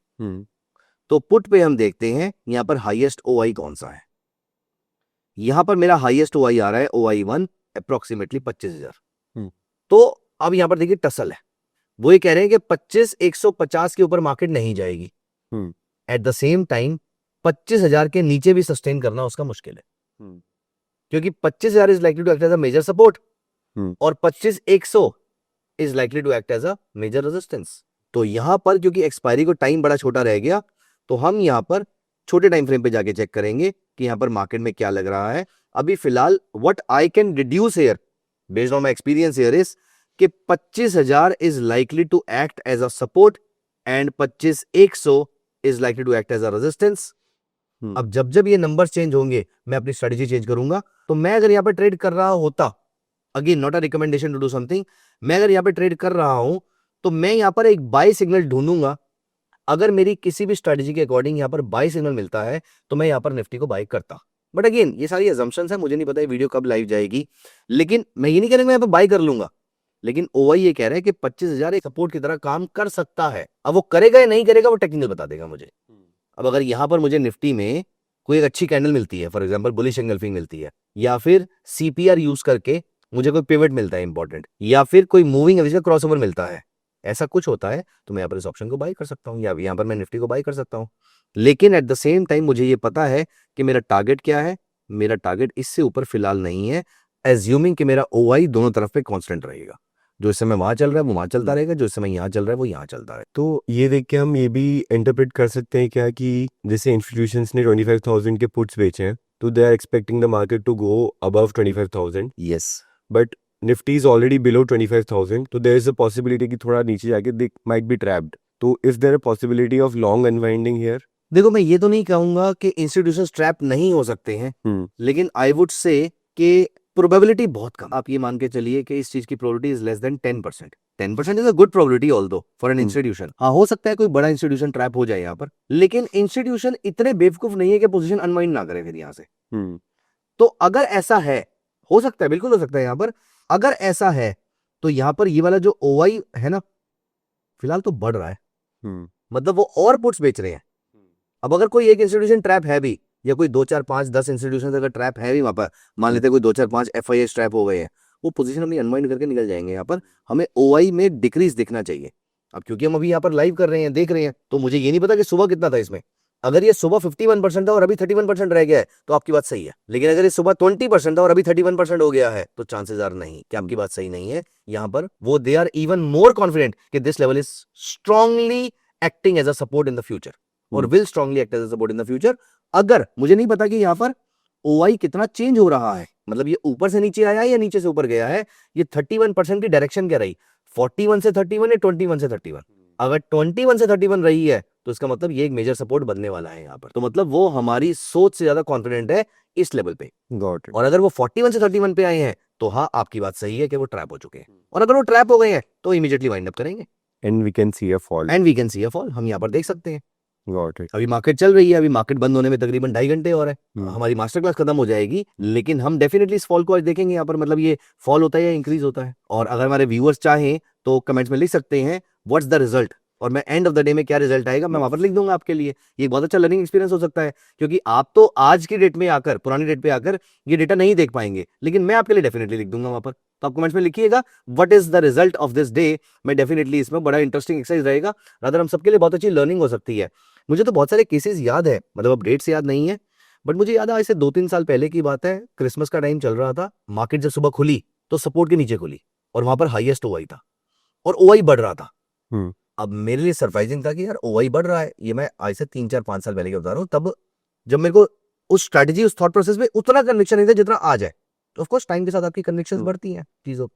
तो पुट पे हम देखते हैं यहां पर हाईएस्ट ओआई कौन सा है। यहां पर मेरा हाईएस्ट ओआई आ रहा है OI1 अप्रोक्सीमेटली 25,000। तो अब यहां पर देखिए टसल है, वो ये कह रहे हैं कि 25,150 के ऊपर मार्केट नहीं जाएगी। एट द सेम टाइम 25,000 के नीचे भी सस्टेन करना उसका मुश्किल है, क्योंकि 25,000 is likely to act as a major support और 25,100 is likely to act as a major resistance. तो यहां पर क्योंकि एक्सपायरी को टाइम बड़ा छोटा रह गया, तो हम यहां पर छोटे टाइम फ्रेम पे जाके चेक करेंगे कि यहां पर मार्केट में क्या लग रहा है। अभी फिलहाल what I can deduce here based on my experience here is कि 25,000 is likely to act as a support and 25,100 is likely to act as a resistance. अब जब जब ये नंबर चेंज होंगे मैं अपनी स्ट्रेटेजी चेंज करूंगा। तो मैं अगर यहां पर ट्रेड कर रहा होता, again not a recommendation to do something, मैं अगर यहां पर ट्रेड कर रहा हूं तो मैं यहां पर एक बाय सिग्नल ढूंढूंगा। अगर मेरी किसी भी स्ट्रेटेजी के अकॉर्डिंग यहां पर बाय सिग्नल मिलता है तो मैं यहां पर निफ्टी को बाय करता। बट अगेन ये सारी अजम्पशंस है, मुझे नहीं पता ये वीडियो कब लाइव जाएगी, लेकिन मैं ये नहीं कह रहा मैं यहां पर बाय कर लूंगा, लेकिन ओआई ये कह रहा है कि 25,000 एक सपोर्ट की तरह काम कर सकता है। अब वो करेगा या नहीं करेगा वो टेक्निकल बता देगा मुझे। अब अगर यहां पर मुझे निफ्टी में कोई एक अच्छी कैंडल मिलती है, फॉर एग्जांपल बुलिश एंगल्फिंग मिलती है, या फिर सीपीआर यूज करके मुझे कोई पिवट मिलता है इंपॉर्टेंट, या फिर कोई मूविंग एवरेज का क्रॉसओवर मिलता है, ऐसा कुछ होता है, तो मैं यहाँ पर इस ऑप्शन को बाय कर सकता हूँ या यहाँ पर मैं निफ्टी को बाय कर सकता हूँ। लेकिन एट द सेम टाइम मुझे ये पता है कि मेरा टारगेट क्या है। मेरा टारगेट इससे ऊपर फिलहाल नहीं है, एज्यूमिंग कि मेरा ओआई दोनों तरफ पे कांस्टेंट रहेगा। जो इस समय वहां चल रहा है वो वहां चलता रहेगा, जो इस समय यहाँ चल रहा है वो यहाँ चलता रहेगा। तो ये देख के हम ये भी इंटरप्रेट कर सकते हैं क्या कि जैसे इंस्टीट्यूशंस ने 25,000 के पुट्स बेचे हैं, तो they are expecting the market to go above 25,000, yes, but Nifty is already below 25,000, तो देयर इज अ पॉसिबिलिटी कि थोड़ा नीचे जाके दे माइट बी ट्रैप्ड। तो is there a possibility of long unwinding here? देखो मैं ये तो नहीं कहूंगा कि इंस्टीट्यूशन ट्रैप नहीं हो सकते हैं, लेकिन आई वुड से कि प्रोबेबिलिटी बहुत कम। आप ये मान के चलिए कि इस चीज की probability is less than 10%। 10% is a good probability although for an institution. हाँ, हो सकता है कोई बड़ा इंस्टीट्यूशन ट्रैप हो जाए यहाँ पर, लेकिन इंस्टीट्यूशन इतने बेवकूफ नहीं है कि पोजीशन अनवाइंड ना करे फिर यहाँ से। तो अगर ऐसा है, हो सकता है, बिल्कुल हो सकता है यहाँ पर, अगर ऐसा है तो यहाँ पर ये वाला जो ओआई है ना फिलहाल तो बढ़ रहा है, मतलब वो और पुट्स बेच रहे हैं। अब अगर कोई एक इंस्टीट्यूशन ट्रैप है भी, या कोई 2 4 5 10 इंस्टीट्यूशन अगर ट्रैप है भी वहां पर, मान लेते हैं कोई 2 4 5 FIS ट्रैप हो गए हैं, वो पोजीशन अपनी अनवाइंड करके निकल जाएंगे। यहाँ पर हमें ओआई में डिक्रीज दिखना चाहिए। अब क्योंकि हम अभी यहाँ पर लाइव कर रहे हैं, देख रहे हैं, तो मुझे ये नहीं पता कि सुबह कितना था इसमें। अगर ये सुबह 51% था और अभी 31% रह गया है तो आपकी बात सही है, लेकिन अगर ये सुबह 20% था और अभी 31% हो गया है तो चांसेस आर नहीं कि आपकी बात सही नहीं है। यहाँ पर वो they are even more confident कि this level is strongly acting as a support in the future और will strongly act as a support in the future. अगर मुझे नहीं पता कि यहाँ पर ओआई कितना चेंज हो रहा है, मतलब ये ऊपर से नीचे आया है या नीचे से ऊपर गया है, ये 31% की डायरेक्शन क्या रही, 41 से 31 या 21 से 31। अगर 21 से 31 रही है तो इसका मतलब ये एक मेजर सपोर्ट बनने वाला है यहाँ पर। तो मतलब वो हमारी सोच से ज्यादा कॉन्फिडेंट है इस लेवल पे। Got it. और अगर वो 41 से 31 पे आए हैं तो हाँ, आपकी बात सही है कि वो ट्रैप हो चुके हैं, और अगर वो ट्रैप हो गए हैं तो इमीडिएटली वाइंड अप करेंगे and we can see a fall. And we can see a fall, हम यहाँ पर देख सकते हैं। Got it. अभी मार्केट चल रही है, अभी मार्केट बंद होने में तकरीबन 2.5 घंटे और है, हम्म। हमारी मास्टर क्लास खत्म हो जाएगी, लेकिन हम डेफिनेटली इस फॉल को आज देखेंगे यहाँ पर, मतलब ये फॉल होता है या इंक्रीज होता है। और अगर हमारे व्यूअर्स चाहें तो कमेंट्स में लिख सकते हैं व्हाट्स द रिजल्ट, और मैं एंड ऑफ द डे में क्या रिजल्ट आएगा मैं वहां पर लिख दूंगा आपके लिए। ये बहुत अच्छा लर्निंग एक्सपीरियंस हो सकता है, क्योंकि आप तो आज की डेट में आकर, पुरानी डेट पे आकर ये डेटा नहीं देख पाएंगे, लेकिन मैं आपके लिए डेफिनेटली लिख दूंगा वहां पर। तो आप कमेंट्स में लिखिएगा what is the result of this day. मैं डेफिनेटली, इसमें बड़ा इंटरेस्टिंग एक्सरसाइज रहेगा, रादर हम सबके लिए बहुत अच्छी लर्निंग हो सकती है। मुझे तो बहुत सारे केसेस याद है, मतलब अब डेट से याद नहीं है, बट मुझे याद है आज से 2-3 साल पहले की बात है, क्रिसमस का टाइम चल रहा था, मार्केट जब सुबह खुली तो सपोर्ट के नीचे खुली और वहां पर हाईएस्ट ओआई था और ओआई बढ़ रहा था। हम्म। अब मेरे लिए सरप्राइजिंग था कि यार ओआई बढ़ रहा है, ये मैं आज से 3-4-5 साल पहले की बता रहा हूँ, तब जब मेरे को उस स्ट्रैटेजी, उस थॉट प्रोसेस में उतना कन्विक्शन नहीं था जितना आज है। तो ऑफकोर्स टाइम के साथ आपकी कन्विक्शंस बढ़ती हैं चीजों।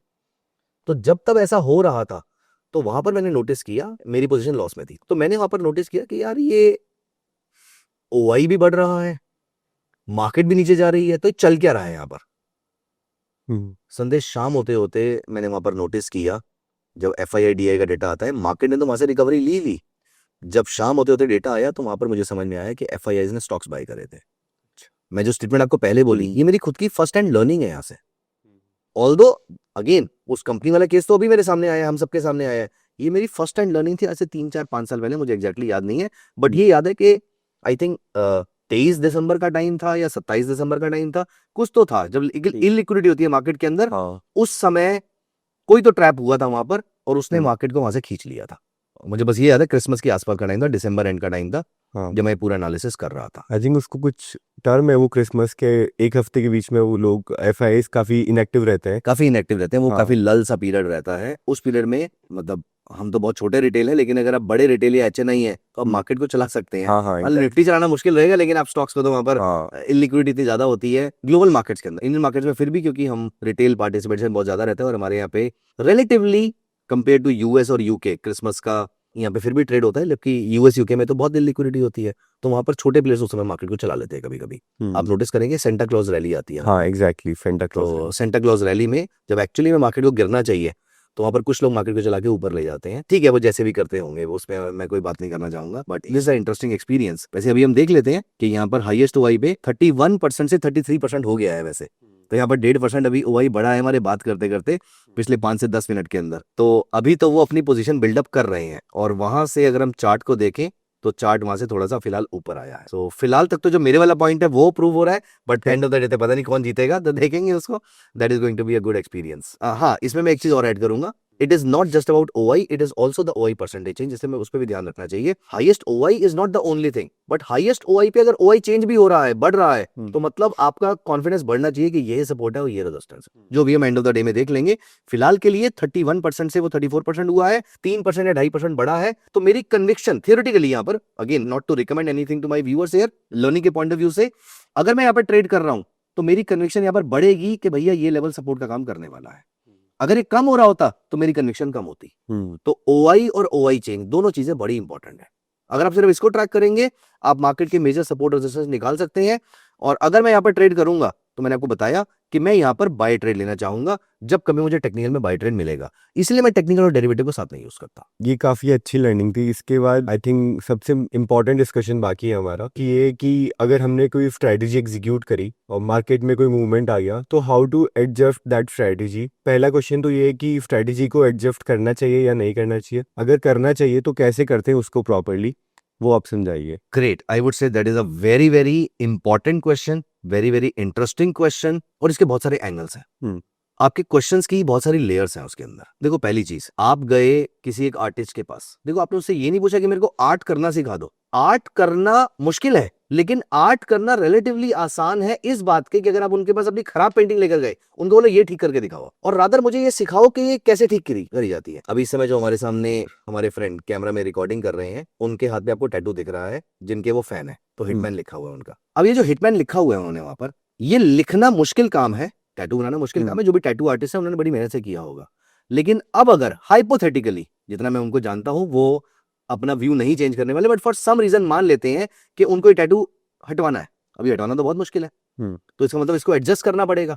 तो जब तब ऐसा हो रहा था तो वहां पर मैंने नोटिस किया, मेरी पोजीशन लॉस में थी, तो मैंने वहां पर नोटिस किया कि यार ये ओआई भी बढ़ रहा है, मार्केट भी नीचे जा रही है, तो ये चल क्या रहा है यहाँ पर। संदेश शाम होते होते मैंने वहां पर नोटिस किया, जब FII-DI का डेटा आता है, मार्केट ने तो वहां से रिकवरी ली, जब शाम होते होते डेटा आया तो वहां पर मुझे समझ में आया कि FIIs ने स्टॉक्स बाय करे थे। मैं जो स्टेटमेंट आपको पहले बोली, ये मेरी खुद की फर्स्ट हैंड लर्निंग है यहाँ से। ऑल्दो अगेन उस कंपनी वाला केस तो अभी मेरे सामने आया, हम सबके सामने आया है, ये मेरी फर्स्ट हैंड लर्निंग थी आज से 3-4-5 साल पहले, मुझे एग्जैक्टली याद नहीं है, बट ये याद है कि आई थिंक 23 दिसंबर का टाइम था या 27 दिसंबर का टाइम था, कुछ तो था, जब इलिक्विडिटी होती है मार्केट के अंदर। उस समय कोई तो ट्रैप हुआ था वहां पर और उसने मार्केट को वहां से खींच लिया था। मुझे बस ये याद है क्रिसमस के आसपास का टाइम था, दिसंबर एंड का टाइम था, जब मैं पूरा एनालिसिस कर रहा था। आई थिंक उसको कुछ टर्म है, वो क्रिसमस के एक हफ्ते के बीच में वो लोग FIIs काफी इनएक्टिव रहते हैं। वो काफी लल सा पीरियड रहता है। उस पीरियड में मतलब हम तो बहुत छोटे रिटेल है, लेकिन अगर आप बड़े रिटेल या HNI है तो आप मार्केट को चला सकते हैं। मतलब निफ्टी चलाना मुश्किल रहेगा, लेकिन आप स्टॉक्स को तो वहां पर इलिक्विडिटी इतनी ज्यादा होती है ग्लोबल मार्केट्स के अंदर। इंडियन मार्केट्स में फिर भी क्योंकि हम रिटेल पार्टिसिपेशन बहुत ज्यादा रहता है और हमारे यहाँ पे रिलेटिवली कंपेयर टू US और UK क्रिसमस का यहाँ पे फिर भी ट्रेड होता है, जबकि US UK में तो बहुत लिक्विडिटी होती है, तो वहां पर छोटे प्लेयर्स उस समय मार्केट को चला लेते हैं कभी कभी। आप नोटिस करेंगे सेंटा क्लॉज रैली आती है। हाँ एग्जैक्टली, तो सेंटा क्लॉज रैली में जब एक्चुअली में मार्केट को गिरना चाहिए तो वहां पर कुछ लोग मार्केट को चला के ऊपर ले जाते हैं। ठीक है, वो जैसे भी करते होंगे, वो उसमें मैं कोई बात नहीं करना चाहूंगा, but this is interesting experience. वैसे अभी हम देख लेते हैं कि यहाँ पर हाईएस्ट ओआई पे 31% से 33% हो गया है वैसे, तो यहाँ पर 1.5% अभी ओआई बढ़ा है हमारे बात करते करते पिछले 5 से 10 मिनट के अंदर। तो अभी तो वो अपनी पोजीशन बिल्डअप कर रहे हैं, और वहां से अगर हम चार्ट को देखें तो चार्ट वहां से थोड़ा सा फिलहाल ऊपर आया है। तो फिलहाल तक तो जो मेरे वाला पॉइंट है वो प्रूव हो रहा है, but end of the day तो पता नहीं कौन जीतेगा, तो देखेंगे उसको। That is going to be a good experience. हाँ, इसमें मैं एक चीज और ऐड करूंगा, it is not just about OI, it is also the OI percentage change, जिससे मैं उस पर भी ध्यान रखना चाहिए। Highest OI is not the only thing, but highest OI पे अगर OI चेंज भी हो रहा है, बढ़ रहा है, तो मतलब आपका कॉन्फिडेंस बढ़ना चाहिए कि ये सपोर्ट है और ये रेजिस्टेंस, जो भी हम एंड ऑफ द डे में देख लेंगे। फिलहाल के लिए 31% से वो 34% हुआ है, 3% या 2.5% बढ़ा है। तो मेरी कन्विक्शन थियोरेटिकली यहाँ पर, again not to recommend anything to my viewers here, learning के पॉइंट ऑफ व्यू से अगर मैं यहाँ पर ट्रेड कर रहा हूं तो मेरी कन्विक्शन यहाँ पर बढ़ेगी कि भैया ये लेवल सपोर्ट का काम करने वाला है। अगर ये कम हो रहा होता तो मेरी कन्विक्शन कम होती। तो OI और OI चेंज दोनों चीजें बड़ी इंपॉर्टेंट है। अगर आप सिर्फ इसको ट्रैक करेंगे, आप मार्केट के मेजर सपोर्ट रेजिस्टेंस निकाल सकते हैं। और अगर मैं यहाँ पर ट्रेड करूंगा तो मैंने आपको बताया कि मैं यहाँ पर बाय ट्रेड लेना चाहूंगा जब कभी मुझे टेक्निकल में बाय ट्रेड मिलेगा, इसलिए मैं टेक्निकल और डेरिवेटिव को साथ नहीं यूज करता। ये काफ़ी अच्छी लर्निंग थी। इसके बाद आई थिंक सबसे इम्पोर्टेंट डिस्कशन बाकी है हमारा, कि ये कि अगर हमने कोई स्ट्रैटेजी एग्जीक्यूट करी और मार्केट में कोई मूवमेंट आ गया तो how to adjust that strategy. पहला क्वेश्चन तो ये है कि स्ट्रैटेजी को एडजस्ट करना चाहिए या नहीं करना चाहिए, अगर करना चाहिए तो कैसे करते हैं उसको प्रॉपरली, वो आप समझाइए। Great, I would say that is a very very important question, very very interesting question, और इसके बहुत सारे एंगल्स हैं। आपके क्वेश्चंस की बहुत सारी लेयर्स हैं उसके अंदर। देखो, पहली चीज, आप गए किसी एक आर्टिस्ट के पास, देखो आपने उससे ये नहीं पूछा कि मेरे को आर्ट करना सिखा दो। आर्ट करना मुश्किल है, लेकिन आर्ट करना रिलेटिवली आसान है इस बात के कि अगर आप उनके पास अपनी खराब पेंटिंग लेकर गए, उनको बोले ये ठीक करके दिखाओ, और रादर मुझे ये सिखाओ कि ये कैसे ठीक करी जाती है। अभी इस समय जो हमारे सामने हमारे फ्रेंड कैमरा में रिकॉर्डिंग कर रहे हैं, उनके हाथ में आपको टैटू दिख रहा है, जिनके वो फैन है, तो हिटमैन लिखा हुआ है उनका। अब ये जो हिटमैन लिखा हुआ है उन्होंने वहां पर, ये लिखना मुश्किल काम है, टैटू बनाना मुश्किल काम है। जो भी टैटू आर्टिस्ट है उन्होंने बड़ी मेहनत से किया होगा। लेकिन अब अगर हाइपोथेटिकली, जितना मैं उनको जानता हूं, वो अपना व्यू नहीं चेंज करने वाले, बट फॉर सम रीजन मान लेते हैं कि उनको ये टैटू हटवाना है। अभी हटवाना तो बहुत मुश्किल है, तो इसका मतलब इसको एडजस्ट करना पड़ेगा।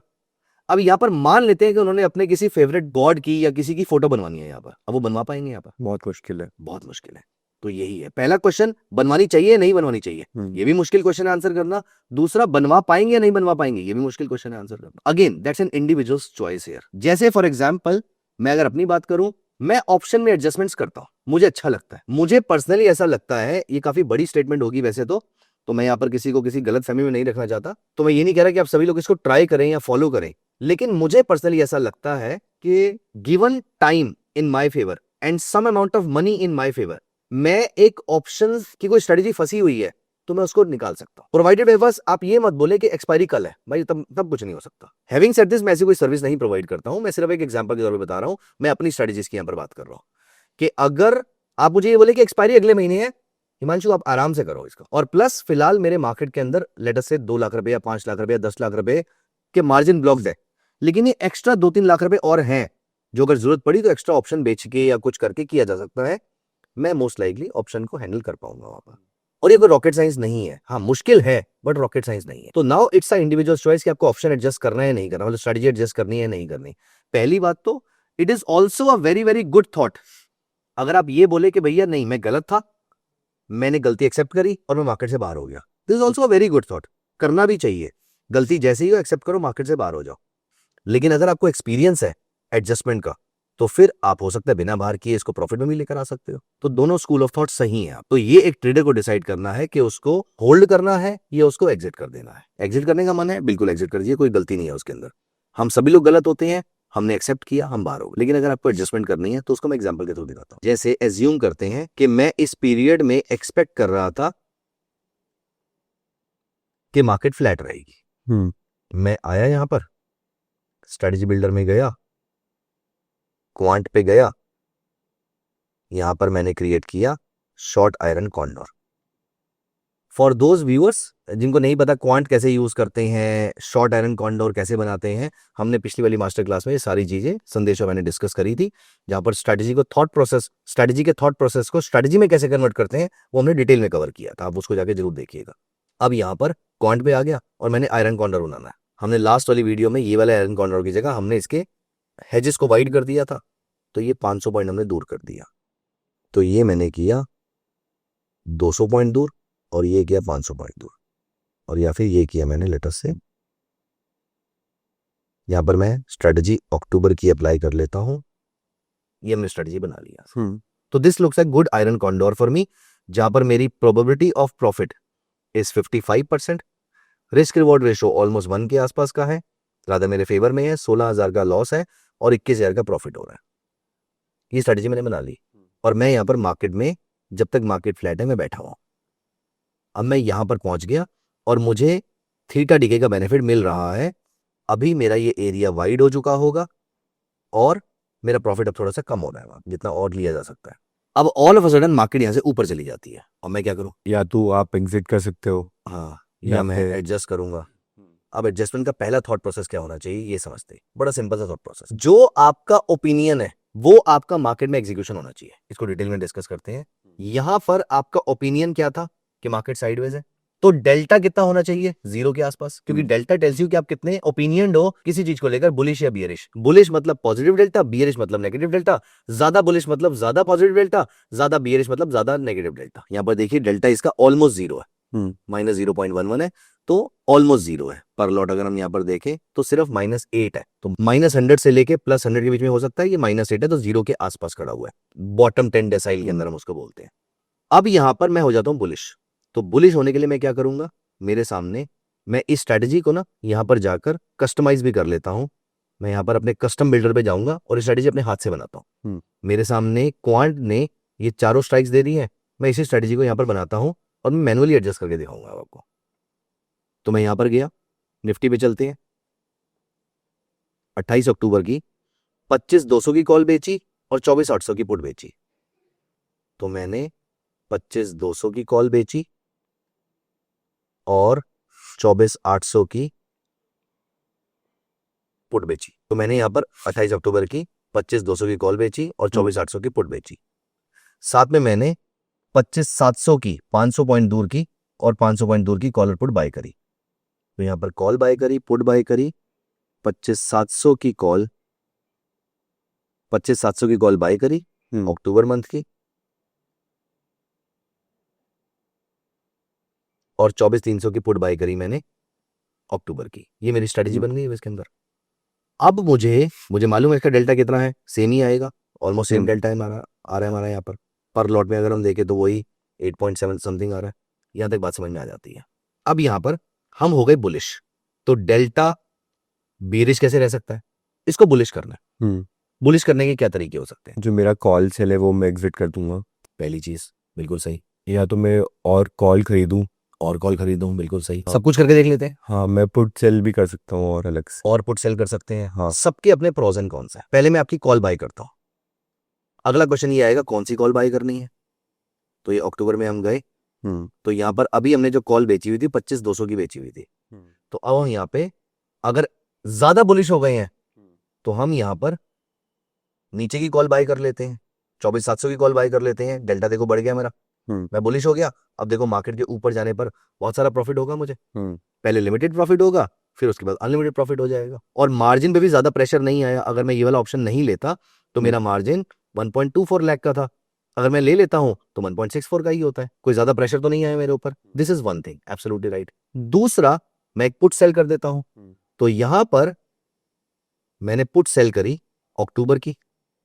अब यहाँ पर मान लेते हैं कि उन्होंने अपने किसी फेवरेट गॉड की या किसी की फोटो बनवानी है यहाँ पर, अब वो बनवा पाएंगे यहाँ पर? बहुत मुश्किल है, बहुत मुश्किल है। तो यही है पहला क्वेश्चन, बनवानी चाहिए या नहीं बनवानी चाहिए, ये भी मुश्किल क्वेश्चन है आंसर करना। दूसरा, बनवा पाएंगे या नहीं बनवा पाएंगे, ये भी मुश्किल क्वेश्चन है आंसर करना। Again that's an individuals choice here. जैसे फॉर एग्जांपल मैं अगर अपनी बात करूं, मैं ऑप्शन में एडजस्टमेंट्स करता हूं, मुझे अच्छा लगता है, मुझे पर्सनली ऐसा लगता है, ये काफी बड़ी स्टेटमेंट होगी वैसे तो मैं यहाँ पर किसी को किसी गलत फहमी में नहीं रखना चाहता, तो मैं ये नहीं कह रहा कि आप सभी लोग इसको ट्राई करें या फॉलो करें, लेकिन मुझे पर्सनली ऐसा लगता है कि given time in my favour and some amount of money in my favour, मैं एक ऑप्शन की कोई स्ट्रेटेजी फंसी हुई है तो मैं उसको निकाल सकता हूं, प्रोवाइडेड बस आप ये मत बोले कि एक्सपायरी कल है भाई, तब कुछ नहीं हो सकता। हैविंग सेड दिस, मैं ऐसी कोई सर्विस नहीं प्रोवाइड करता हूं, मैं सिर्फ एक एग्जांपल के तौर पे बता रहा हूं, मैं अपनी स्ट्रेटेजीज की यहां पर बात कर रहा हूं कि अगर आप मुझे ये बोले कि एक्सपायरी अगले महीने है, हिमांशु आप आराम से करो इसका, और प्लस फिलहाल मेरे मार्केट के अंदर लेट अस से 2 लाख रुपए या 5 लाख रुपए या 10 लाख रुपए के मार्जिन ब्लॉक्ड है, लेकिन ये एक्स्ट्रा 2-3 लाख रुपए और हैं जो अगर जरूरत पड़ी तो एक्स्ट्रा ऑप्शन बेच के या कुछ करके किया जा सकता है, मैं मोस्ट लाइकली ऑप्शन को हैंडल कर पाऊंगा वहां पर। और ये कोई रॉकेट साइंस नहीं है, हाँ मुश्किल है बट रॉकेट साइंस नहीं है। तो now it's a individual choice कि आपको ऑप्शन एडजस्ट करना है नहीं करना, मतलब स्ट्रेटजी एडजस्ट करनी है नहीं करनी। पहली बात तो it is also a very very good thought, अगर आप ये बोले कि भैया नहीं मैं गलत था, मैंने गलती एक्सेप्ट करी और मैं मार्केट से बाहर हो गया, this is also a very good thought, करना भी चाहिए, गलती जैसे ही हो एक्सेप्ट करो, मार्केट से बाहर हो जाओ। लेकिन अगर आपको एक्सपीरियंस है एडजस्टमेंट का, तो फिर आप हो सकता है बिना बाहर किए इसको प्रॉफिट में भी लेकर आ सकते हो। तो दोनों स्कूल ऑफ थॉट सही है। तो ये एक ट्रेडर को डिसाइड करना है कि उसको होल्ड करना है या उसको एग्जिट कर देना है। एग्जिट करने का मन है, बिल्कुल एग्जिट कर दीजिए, कोई गलती नहीं है उसके अंदर। हम सभी लोग गलत होते हैं, हमने एक्सेप्ट किया, हम बाहर हो गए। लेकिन अगर आपको एडजस्टमेंट करनी है तो उसको मैं एग्जांपल के थ्रू दिखाता हूं। जैसे एज्यूम करते हैं कि मैं इस पीरियड में एक्सपेक्ट कर रहा था कि मार्केट फ्लैट रहेगी। मैं आया यहां पर, स्ट्रेटजी बिल्डर में गया, क्वांट पे गया, यहां पर मैंने क्रिएट किया short iron condor. For those viewers जिनको नहीं पता क्वांट कैसे यूज करते हैं, शॉर्ट आयरन कॉन्डोर कैसे बनाते हैं, हमने पिछली वाली मास्टर क्लास में ये सारी चीजें संदेशों मैंने डिस्कस करी थी, जहां पर स्ट्रेटजी को स्ट्रेटजी के थॉट प्रोसेस को स्ट्रेटजी में कैसे कन्वर्ट करते हैं वो हमने डिटेल में कवर किया था, आप उसको जाके जरूर देखिएगा। अब यहाँ पर क्वांट पे आ गया और मैंने आयरन कॉन्डोर बनाना है। हमने लास्ट वाली वीडियो में ये वाले आयरन कॉन्डोर की जगह हमने इसके हेजेस को वाइड कर दिया था, तो ये 500 पॉइंट हमने दूर कर दिया, तो ये मैंने किया 200 पॉइंट दूर और ये किया 500 पॉइंट दूर, और या फिर ये किया मैंने लेटर से, यहां पर मैं स्ट्रेटजी अक्टूबर की अप्लाई कर लेता हूं, ये हमने स्ट्रेटजी बना लिया। तो this looks like good iron condor for me, जहां पर मेरी probability of profit is 55%, risk reward ratio almost 1 के आसपास का है, ज्यादा मेरे फेवर में है, 16,000 का लॉस है और 21,000 का प्रॉफिट हो रहा है। ये स्ट्रेटजी मैंने बना ली और मैं यहाँ पर मार्केट में जब तक मार्केट फ्लैट है मैं बैठा हुआ। अब मैं यहाँ पर पहुंच गया और मुझे थीटा डीके का बेनिफिट मिल रहा है। अभी मेरा ये एरिया वाइड हो चुका होगा और मेरा प्रॉफिट अब थोड़ा सा कम हो रहा है, जितना और लिया जा सकता है। अब all of a sudden market यहाँ से ऊपर चली जाती है और मैं क्या करूँ? या तो आप एग्जिट कर सकते हो, हाँ, या मैं एडजस्ट करूंगा। अब एडजस्टमेंट का पहला थॉट प्रोसेस क्या होना चाहिए ये समझते, बड़ा सिंपल सा थॉट प्रोसेस, जो आपका ओपिनियन है वो आपका मार्केट में एग्जीक्यूशन होना चाहिए। इसको डिटेल में डिस्कस करते हैं। यहां पर आपका ओपिनियन क्या था कि मार्केट साइडवेज है, तो डेल्टा कितना होना चाहिए? 0 के आसपास, क्योंकि डेल्टा टेल्स यू कि आप कितने ओपिनियन हो किसी चीज को लेकर, बुलिश या बियरिश। बुलिश मतलब पॉजिटिव डेल्टा, बियरिश मतलब नेगेटिव डेल्टा, ज्यादा बुलिश मतलब ज्यादा पॉजिटिव डेल्टा, ज्यादा बियरिश मतलब ज्यादा नेगेटिव डेल्टा। यहां पर देखिए डेल्टा इसका ऑलमोस्ट 0 है, -0.11 है, तो ऑलमोस्ट 0 है। पर लॉट अगर हम यहाँ पर देखें तो सिर्फ -8 है, तो -100 से लेके +100 के बीच में हो सकता है, ये -8 है तो 0 के आसपास खड़ा हुआ है, बॉटम 10 डेसाइल के अंदर हम उसको बोलते हैं। अब यहां पर मैं हो जाता हूं बुलिश, तो बुलिश होने के लिए मैं क्या करूंगा, मेरे सामने मैं इस स्ट्रेटजी को ना यहां पर जाकर कस्टमाइज भी कर लेता हूं। मैं यहां पर अपने कस्टम बिल्डर पे जाऊंगा और स्ट्रेटजी अपने हाथ से बनाता हूं। मेरे सामने क्वांट ने ये चारों स्ट्राइक्स दे दी है, मैं इसी स्ट्रेटजी को यहां पर बनाता हूं और मैं मैनुअली एडजस्ट करके दिखाऊंगा आपको। तो मैं यहां पर गया, निफ्टी पे चलते हैं, 28 अक्टूबर की 25,200 की कॉल बेची और 24,800 की पुट बेची। तो मैंने 25,200 की कॉल बेची और 24,800 की पुट बेची। तो मैंने यहां पर 28 अक्टूबर की 25,200 की कॉल बेची और 24,800 की पुट बेची। साथ में मैंने 25,700 की 500 पॉइंट दूर की और 500 पॉइंट दूर की कॉल और पुट बाय करी। तो यहां पर कॉल बाय करी, पुट बाय करी, 25,700 की कॉल, 25,700 की कॉल बाय करी अक्टूबर मंथ की, और 24,300 की पुट बाय करी मैंने अक्टूबर की। ये मेरी स्ट्रेटजी बन गई है इसके अंदर। अब मुझे मालूम है इसका डेल्टा कितना है, सेम ही आएगा, ऑलमोस्ट सेम डेल्टा है हमारा, आ रहा है हमारा यहाँ पर लॉट में अगर हम देखें तो वही 8.7 समथिंग आ रहा है। यहाँ तक बात समझ में आ जाती है। अब यहाँ पर हम हो गए बुलिश, तो डेल्टा बेरिश कैसे रह सकता है, इसको बुलिश करना है। बुलिश करने के क्या तरीके हो सकते हैं? जो मेरा कॉल सेल है वो मैं एग्जिट कर दूंगा, पहली चीज बिल्कुल सही, या तो मैं और कॉल खरीदूं। और कॉल खरीदूं, बिल्कुल सही, सब कुछ करके देख लेते हैं। हाँ, मैं पुट सेल भी कर सकता हूँ और अलग से। और पुट सेल कर सकते हैं। हाँ। सबके अपने प्रोज एंड कॉन्स हैं। पहले मैं आपकी कॉल बाय करता हूँ। अगला क्वेश्चन ये आएगा कौन सी कॉल बाय करनी है। तो ये अक्टूबर में हम गए, तो यहाँ पर अभी हमने जो कॉल बेची हुई थी 25,200 की बेची हुई थी। तो अब हम यहाँ पे अगर ज्यादा बुलिश हो गए हैं तो हम यहाँ पर नीचे की कॉल बाय कर लेते हैं, 24,700 की कॉल बाय कर लेते हैं। डेल्टा देखो बढ़ गया मेरा, मैं बुलिश हो गया। अब देखो मार्केट के ऊपर जाने पर बहुत सारा प्रॉफिट होगा मुझे। पहले लिमिटेड प्रॉफिट होगा, फिर उसके बाद अनलिमिटेड प्रॉफिट हो जाएगा, और मार्जिन पे भी ज्यादा प्रेशर नहीं आया। अगर मैं ये वाला ऑप्शन नहीं लेता तो मेरा मार्जिन 1.24 लाख का था, अगर मैं ले लेता हूं तो 1.64 का ही होता है। कोई ज्यादा प्रेशर तो नहीं आया मेरे ऊपर। This is one thing, absolutely right. दूसरा, मैं एक पुट सेल कर देता हूं। तो यहां पर मैंने पुट सेल करी अक्टूबर की,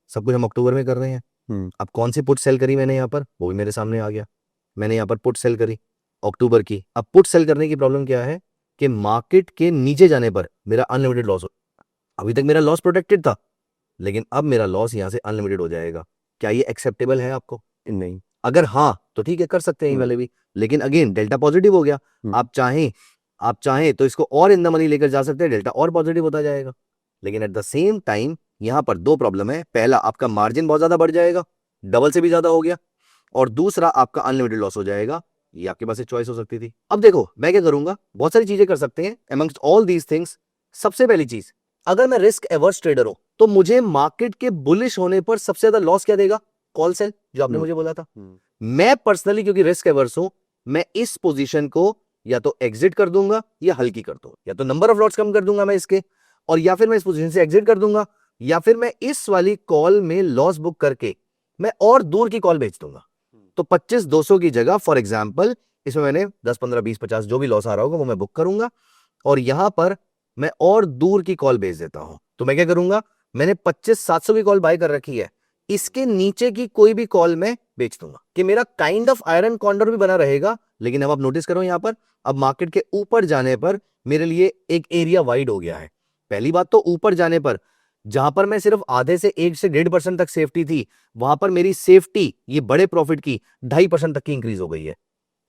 सब कुछ हम अक्टूबर में कर रहे हैं। अब कौन सी पुट सेल करी मैंने यहाँ पर, वो भी मेरे सामने आ गया। मैंने यहाँ पर पुट सेल करी अक्टूबर की। अब पुट सेल करने की प्रॉब्लम क्या है कि मार्केट के नीचे जाने पर मेरा अनलिमिटेड लॉस हो। अभी तक मेरा लॉस प्रोटेक्टेड था, लेकिन अब मेरा लॉस यहां से अनलिमिटेड हो जाएगा। क्या ये एक्सेप्टेबल है आपको? नहीं। अगर हाँ तो ठीक है, कर सकते हैं ये वाले भी, लेकिन अगेन डेल्टा पॉजिटिव हो गया। आप चाहें तो इसको और इन द मनी लेकर जा सकते हैं, डेल्टा और पॉजिटिव होता जाएगा। लेकिन एट द सेम टाइम यहां पर दो प्रॉब्लम है। पहला, आपका मार्जिन बहुत ज्यादा बढ़ जाएगा, डबल से भी ज्यादा हो गया, और दूसरा आपका अनलिमिटेड लॉस हो जाएगा। ये आपके पास एक चॉइस हो सकती थी। अब देखो मैं क्या करूंगा, बहुत सारी चीजें कर सकते हैं। अमंगस्ट ऑल दीज थिंग्स, सबसे पहली चीज, अगर मैं रिस्क एवर्स ट्रेडर हूं तो मुझे मार्केट के बुलिश होने पर सबसे ज्यादा लॉस क्या देगा? कॉल सेल, जो आपने मुझे बोला था। मैं पर्सनली क्योंकि रिस्क एवर्स हूं, मैं इस पोजीशन को या तो एग्जिट कर दूंगा या हल्की कर दूंगा, या तो नंबर ऑफ लॉट्स कम कर दूंगा मैं इसके, और या फिर मैं इस पोजीशन से एग्जिट कर दूंगा, या फिर मैं इस वाली कॉल में लॉस बुक करके मैं और दूर की कॉल बेच दूंगा। तो 25,200 की जगह फॉर एग्जांपल इसमें मैंने 10, 15, 20, 50 जो भी लॉस आ रहा होगा वो मैं बुक करूंगा, और यहां पर मैं और दूर की कॉल बेच देता हूं। तो मैं क्या करूंगा, मैंने 25,700 की कॉल बाय कर रखी है, इसके नीचे की कोई भी कॉल मैं बेच दूंगा, कि मेरा काइंड ऑफ आयरन कॉर्नर भी बना रहेगा। लेकिन अब आप नोटिस करो यहां पर, अब मार्केट के ऊपर जाने पर मेरे लिए एक एरिया वाइड हो गया है। पहली बात तो ऊपर जाने पर जहां पर मैं सिर्फ आधे से 1 से 1.5% तक सेफ्टी थी, वहां पर मेरी सेफ्टी ये बड़े प्रॉफिट की 2.5% तक की इंक्रीज हो गई है।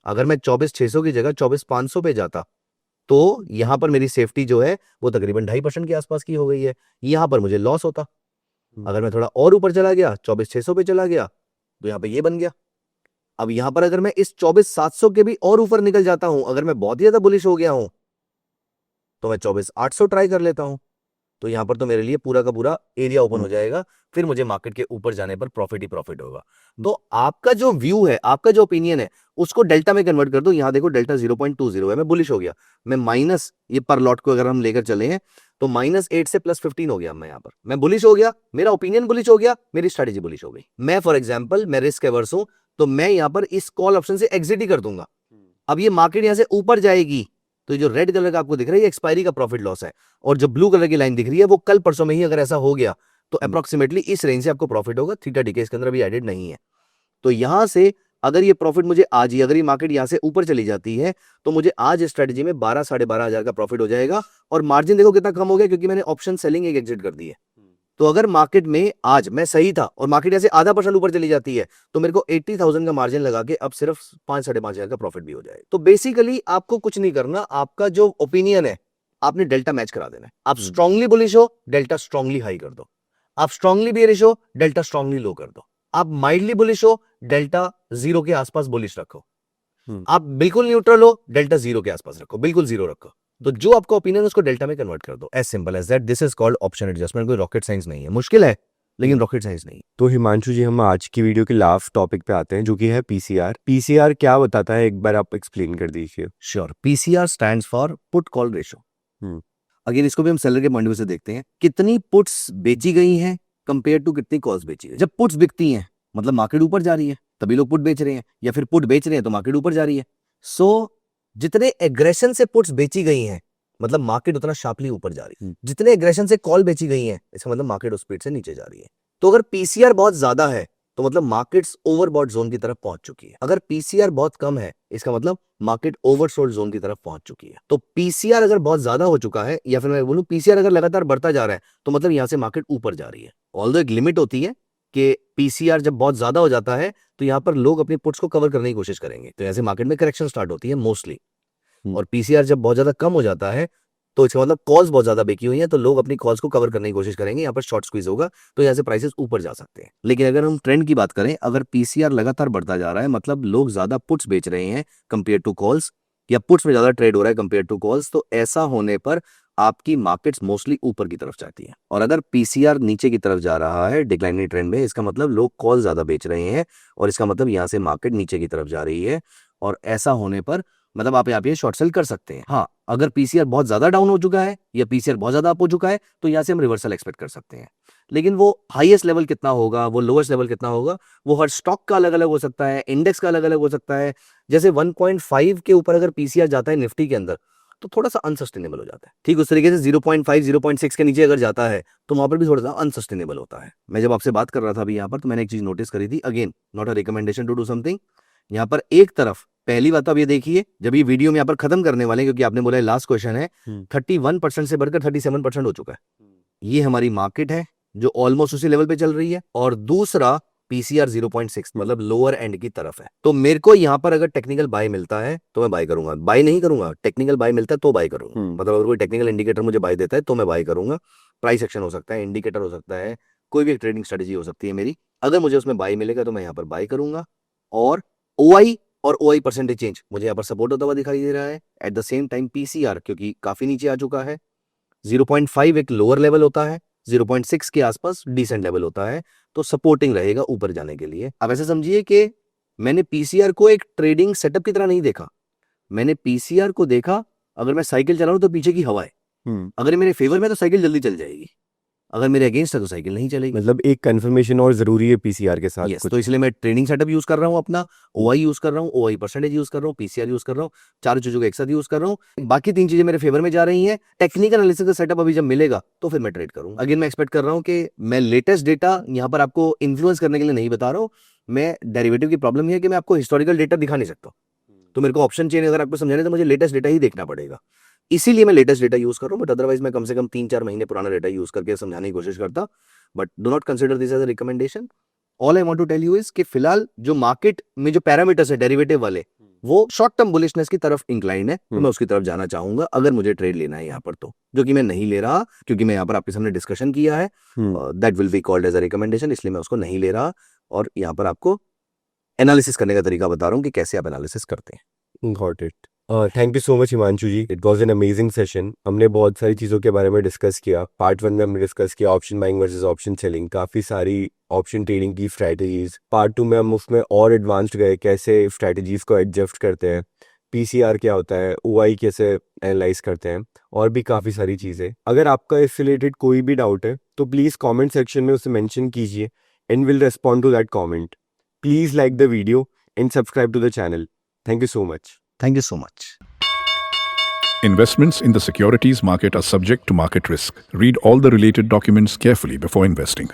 अगर मैं 24,600 की जगह 24,500 पे जाता तो यहां पर मेरी सेफ्टी जो है वो तकरीबन 2.5% के आसपास की हो गई है। यहां पर मुझे लॉस होता। अगर मैं थोड़ा और ऊपर चला गया, 24,600 पे चला गया, तो यहां पे ये बन गया। अब यहां पर अगर मैं इस 24,700 के भी और ऊपर निकल जाता हूं, अगर मैं बहुत ही ज्यादा बुलिश हो गया हूं, तो मैं 24,800 ट्राई कर लेता हूं। तो यहां पर तो मेरे लिए पूरा का पूरा एरिया ओपन हो जाएगा। फिर मुझे मार्केट के ऊपर जाने पर प्रॉफिट ही प्रॉफिट होगा। तो आपका जो व्यू है, आपका जो ओपिनियन है, उसको डेल्टा में कन्वर्ट कर दो। यहां देखो डेल्टा 0.20 है, मैं बुलिश हो गया। मैं माइनस ये पर लॉट को अगर हम लेकर चले हैं तो -8 से +15 हो गया। मैं यहां पर मैं बुलिश हो गया, मेरा ओपिनियन बुलिश हो गया, मेरी स्ट्रेटेजी बुलिश हो गई। मैं फॉर एग्जाम्पल मैं रिस्क एवर्स हूं, तो मैं यहां पर इस कॉल ऑप्शन से एग्जिट ही कर दूंगा। अब ये मार्केट यहां से ऊपर जाएगी तो जो रेड कलर का आपको दिख रहा है ये एक्सपायरी का प्रॉफिट लॉस है, और जो ब्लू कलर की लाइन दिख रही है वो कल परसों में ही अगर ऐसा हो गया तो अप्रोक्सीमेटली इस रेंज से आपको प्रॉफिट होगा। थीटा डीके इसके अंदर अभी एडेड नहीं है। तो यहां से अगर ये प्रॉफिट मुझे आज ही, अगर ये मार्केट यहां से ऊपर चली जाती है तो मुझे आज स्ट्रेटेजी में 12, 12,500 हजार का प्रॉफिट हो जाएगा। और मार्जिन देखो कितना कम हो गया, क्योंकि मैंने ऑप्शन सेलिंग एक एग्जिट कर दी है। तो अगर मार्केट में आज मैं सही था और मार्केट ऐसे आधा % ऊपर चली जाती है तो मेरे को 80,000 का मार्जिन लगा के अब सिर्फ 5, 5,500 का प्रॉफिट भी हो जाएगा। तो बेसिकली आपको कुछ नहीं करना, आपका जो ओपिनियन है आपने डेल्टा मैच करा देना है। आप स्ट्रांगली बुलिश हो, डेल्टा स्ट्रांगली हाई कर दो। आप स्ट्रांगली बेरिश हो, डेल्टा स्ट्रांगली लो कर दो। आप माइल्डली बुलिश हो, डेल्टा 0 के आसपास बुलिश रखो। आप बिल्कुल न्यूट्रल हो, डेल्टा 0 के आसपास रखो, बिल्कुल 0 रखो। तो जो आपका ओपिनियन उसको डेल्टा में कन्वर्ट कर दो। As simple as that. This is called option adjustment. कोई रॉकेट साइंस नहीं है, मुश्किल है लेकिन रॉकेट साइंस नहीं। तो हिमांशु जी, हम आज की वीडियो के लास्ट टॉपिक पे आते हैं, जो कि है पीसीआर। पीसीआर क्या बताता है, एक बार आप एक्सप्लेन कर दीजिए। Sure. PCR stands for put call ratio. Again इसको भी हम सेलर के पॉइंट ऑफ व्यू से देखते हैं, कितनी पुट्स बेची गई हैं कंपेयर टू कितनी कॉल्स बेची गई। जब पुट्स बिकती हैं मतलब मार्केट ऊपर जा रही है, तभी लोग पुट बेच रहे हैं, या फिर पुट बेच रहे हैं तो मार्केट ऊपर जा रही है। सो जितने एग्रेशन से पुट्स बेची गई हैं मतलब मार्केट उतना शार्पली ऊपर जा रही है, हम्म। जितने एग्रेशन से कॉल बेची गई हैं इसका मतलब मार्केट उस स्पीड से नीचे जा रही है। तो अगर पीसीआर बहुत ज्यादा है तो मतलब मार्केट्स ओवरबॉट जोन की तरफ पहुंच चुकी है। अगर पीसीआर बहुत कम है इसका मतलब मार्केट ओवरसोल्ड जोन की तरफ पहुंच चुकी है। तो पीसीआर अगर बहुत ज्यादा हो चुका है या फिर मैं बोलूं पीसीआर अगर लगातार बढ़ता जा रहा है तो मतलब यहां से मार्केट ऊपर जा रही है। ऑल्दो एक लिमिट होती है कि पीसीआर जब बहुत ज्यादा हो जाता है तो यहाँ पर लोग अपनी पुट्स को कवर करने की कोशिश करेंगे, तो ऐसे मार्केट में करेक्शन स्टार्ट होती है मोस्टली। और पीसीआर जब बहुत ज्यादा कम हो जाता है तो इसका मतलब कॉल्स बहुत ज्यादा बेची हुई है तो लोग अपनी कॉल्स को कवर करने की कोशिश करेंगे, यहाँ पर शॉर्ट स्क्वीज होगा तो यहाँ से प्राइसेस ऊपर जा सकते हैं। लेकिन अगर हम ट्रेंड की बात करें, अगर पीसीआर लगातार बढ़ता जा रहा है मतलब लोग ज्यादा पुट्स बेच रहे हैं कंपेयर टू कॉल्स या पुट्स में ज्यादा ट्रेड हो रहा है कंपेयर टू कॉल्स, तो ऐसा होने पर आपकी मार्केट्स मोस्टली ऊपर की तरफ जाती है। और अगर पीसीआर नीचे की तरफ जा रहा है डिक्लाइनिंग ट्रेंड में, इसका मतलब लोग कॉल ज्यादा बेच रहे हैं और इसका मतलब यहाँ से मार्केट नीचे की तरफ जा रही है। और ऐसा होने पर मतलब आप यहाँ पे शॉर्ट सेल कर सकते हैं। हाँ, अगर पीसीआर बहुत ज्यादा डाउन हो चुका है या पीसीआर बहुत ज्यादा अप हो चुका है तो यहाँ से हम रिवर्सल एक्सपेक्ट कर सकते हैं। लेकिन वो हाईएस्ट लेवल कितना होगा, वो लोएस्ट लेवल कितना होगा, वो हर स्टॉक का अलग अलग हो सकता है, इंडेक्स का अलग अलग हो सकता है। जैसे 1.5 के ऊपर अगर पीसीआर जाता है निफ्टी के अंदर तो थोड़ा सा अनसस्टेनेबल हो जाता है। ठीक उस तरीके से 0.5 0.6 के नीचे अगर जाता है तो वहां पर भी थोड़ा सा अनसस्टेनेबल होता है। मैं जब आपसे बात कर रहा था अभी यहाँ पर तो मैंने एक चीज नोटिस करी थी, again not a recommendation to do something. यहाँ पर एक तरफ पहली बात तो आप ये देखिए, जब ये वीडियो में यहाँ पर खत्म करने वाले हैं क्योंकि आपने बोला लास्ट क्वेश्चन है, 31% से बढ़कर 37% हो चुका है। ये हमारी मार्केट है जो ऑलमोस्ट उसी लेवल पे चल रही है। और दूसरा पीसीआर 0.6 मतलब लोअर एंड की तरफ है। तो मेरे को यहाँ पर अगर टेक्निकल बाय मिलता है तो मैं बाय करूंगा, बाय नहीं करूंगा, टेक्निकल बाय मिलता है तो बाय करूंगा। मतलब अगर कोई टेक्निकल इंडिकेटर मुझे बाय देता है तो मैं बाय करूंगा। प्राइस एक्शन हो सकता है, इंडिकेटर हो सकता है, कोई भी एक ट्रेडिंग स्ट्रेटेजी हो सकती है मेरी। अगर मुझे उसमें बाय मिलेगा तो मैं यहाँ पर बाय करूंगा। और ओआई और ओआई परसेंटेज चेंज मुझे यहाँ पर सपोर्ट होता हुआ दिखाई दे रहा है। Eight the same time PCR क्योंकि काफी नीचे आ चुका है, 0.5 एक लोअर लेवल होता है, 0.6 के आसपास डिसेंट लेवल होता है, तो सपोर्टिंग रहेगा ऊपर जाने के लिए। अब ऐसे समझिए कि मैंने पीसीआर को एक ट्रेडिंग सेटअप की तरह नहीं देखा, मैंने पीसीआर को देखा अगर मैं साइकिल चला रहा हूं तो पीछे की हवा है। अगर मेरे फेवर में तो साइकिल जल्दी चल जाएगी, अगर मेरे अगेंस्ट है तो साइकिल नहीं चलेगी। मतलब एक कंफर्मेशन और जरूरी है पीसीआर के साथ तो इसलिए मैं ट्रेनिंग सेटअप यूज कर रहा हूँ, अपना ओआई यूज कर रहा हूँ, ओआई परसेंटेज यूज कर रहा हूँ, पीसीआर यूज कर रहा हूँ, चारों चीजों को एक साथ यूज कर रहा हूँ। बाकी तीन चीजें मेरे फेवर में जा रही हैं। टेक्निकल एनालिसिस का सेटअप अभी जब मिलेगा तो फिर मैं ट्रेड करूंगा। अगेन मैं एक्सपेक्ट कर रहा हूँ कि मैं लेटेस्ट डेटा यहाँ पर आपको इन्फ्लुएंस करने के लिए नहीं बता रहा हूँ। मैं डेरिवेटिव की प्रॉब्लम है कि मैं आपको हिस्टोरिकल डेटा दिखा नहीं सकता, तो मेरे को ऑप्शन चेन अगर आपको समझाने तो मुझे लेटेस्ट डेटा ही देखना पड़ेगा, इसीलिए मैं लेटेस्ट डेटा यूज कर रहा हूँ। बट अदरवाइज मैं कम से कम 3-4 महीने पुराना डेटा यूज करके समझाने की कोशिश करता। But do not consider this as a recommendation. All I want to tell you is कि फिलहाल जो मार्केट में जो पैरामीटर्स है डेरिवेटिव वाले वो शॉर्ट टर्म बुलिशनेस की तरफ इंक्लाइन है, तो मैं उसकी तरफ जाना चाहूंगा अगर मुझे ट्रेड लेना है यहाँ पर, तो जो कि मैं नहीं ले रहा क्योंकि मैं यहाँ पर आपके सामने डिस्कशन किया है, that will be called as a recommendation, इसलिए मैं उसको नहीं ले रहा और यहाँ पर आपको एनालिसिस करने का तरीका बता रहा हूँ कि कैसे आप एनालिसिस करते हैं। Got it. Thank you so much Himanshu ji, it was an amazing session. हमने बहुत सारी चीज़ों के बारे में डिस्कस किया। पार्ट 1 में हमने डिस्कस किया option buying versus option selling, काफ़ी सारी ऑप्शन ट्रेडिंग की स्ट्रैटेजीज। पार्ट 2 में हम उसमें और एडवांस्ड गए, कैसे स्ट्रैटेजीज को एडजस्ट करते हैं, पीसीआर क्या होता है, ओआई कैसे एनालाइज करते हैं, और भी काफ़ी सारी चीज़ें। अगर आपका इससे रिलेटेड कोई भी डाउट है तो प्लीज़ कॉमेंट सेक्शन में उसे मैंशन कीजिए and will respond to that comment. Please like the video and subscribe to the channel. Thank you so much. Thank you so much. Investments in the securities market are subject to market risk. Read all the related documents carefully before investing.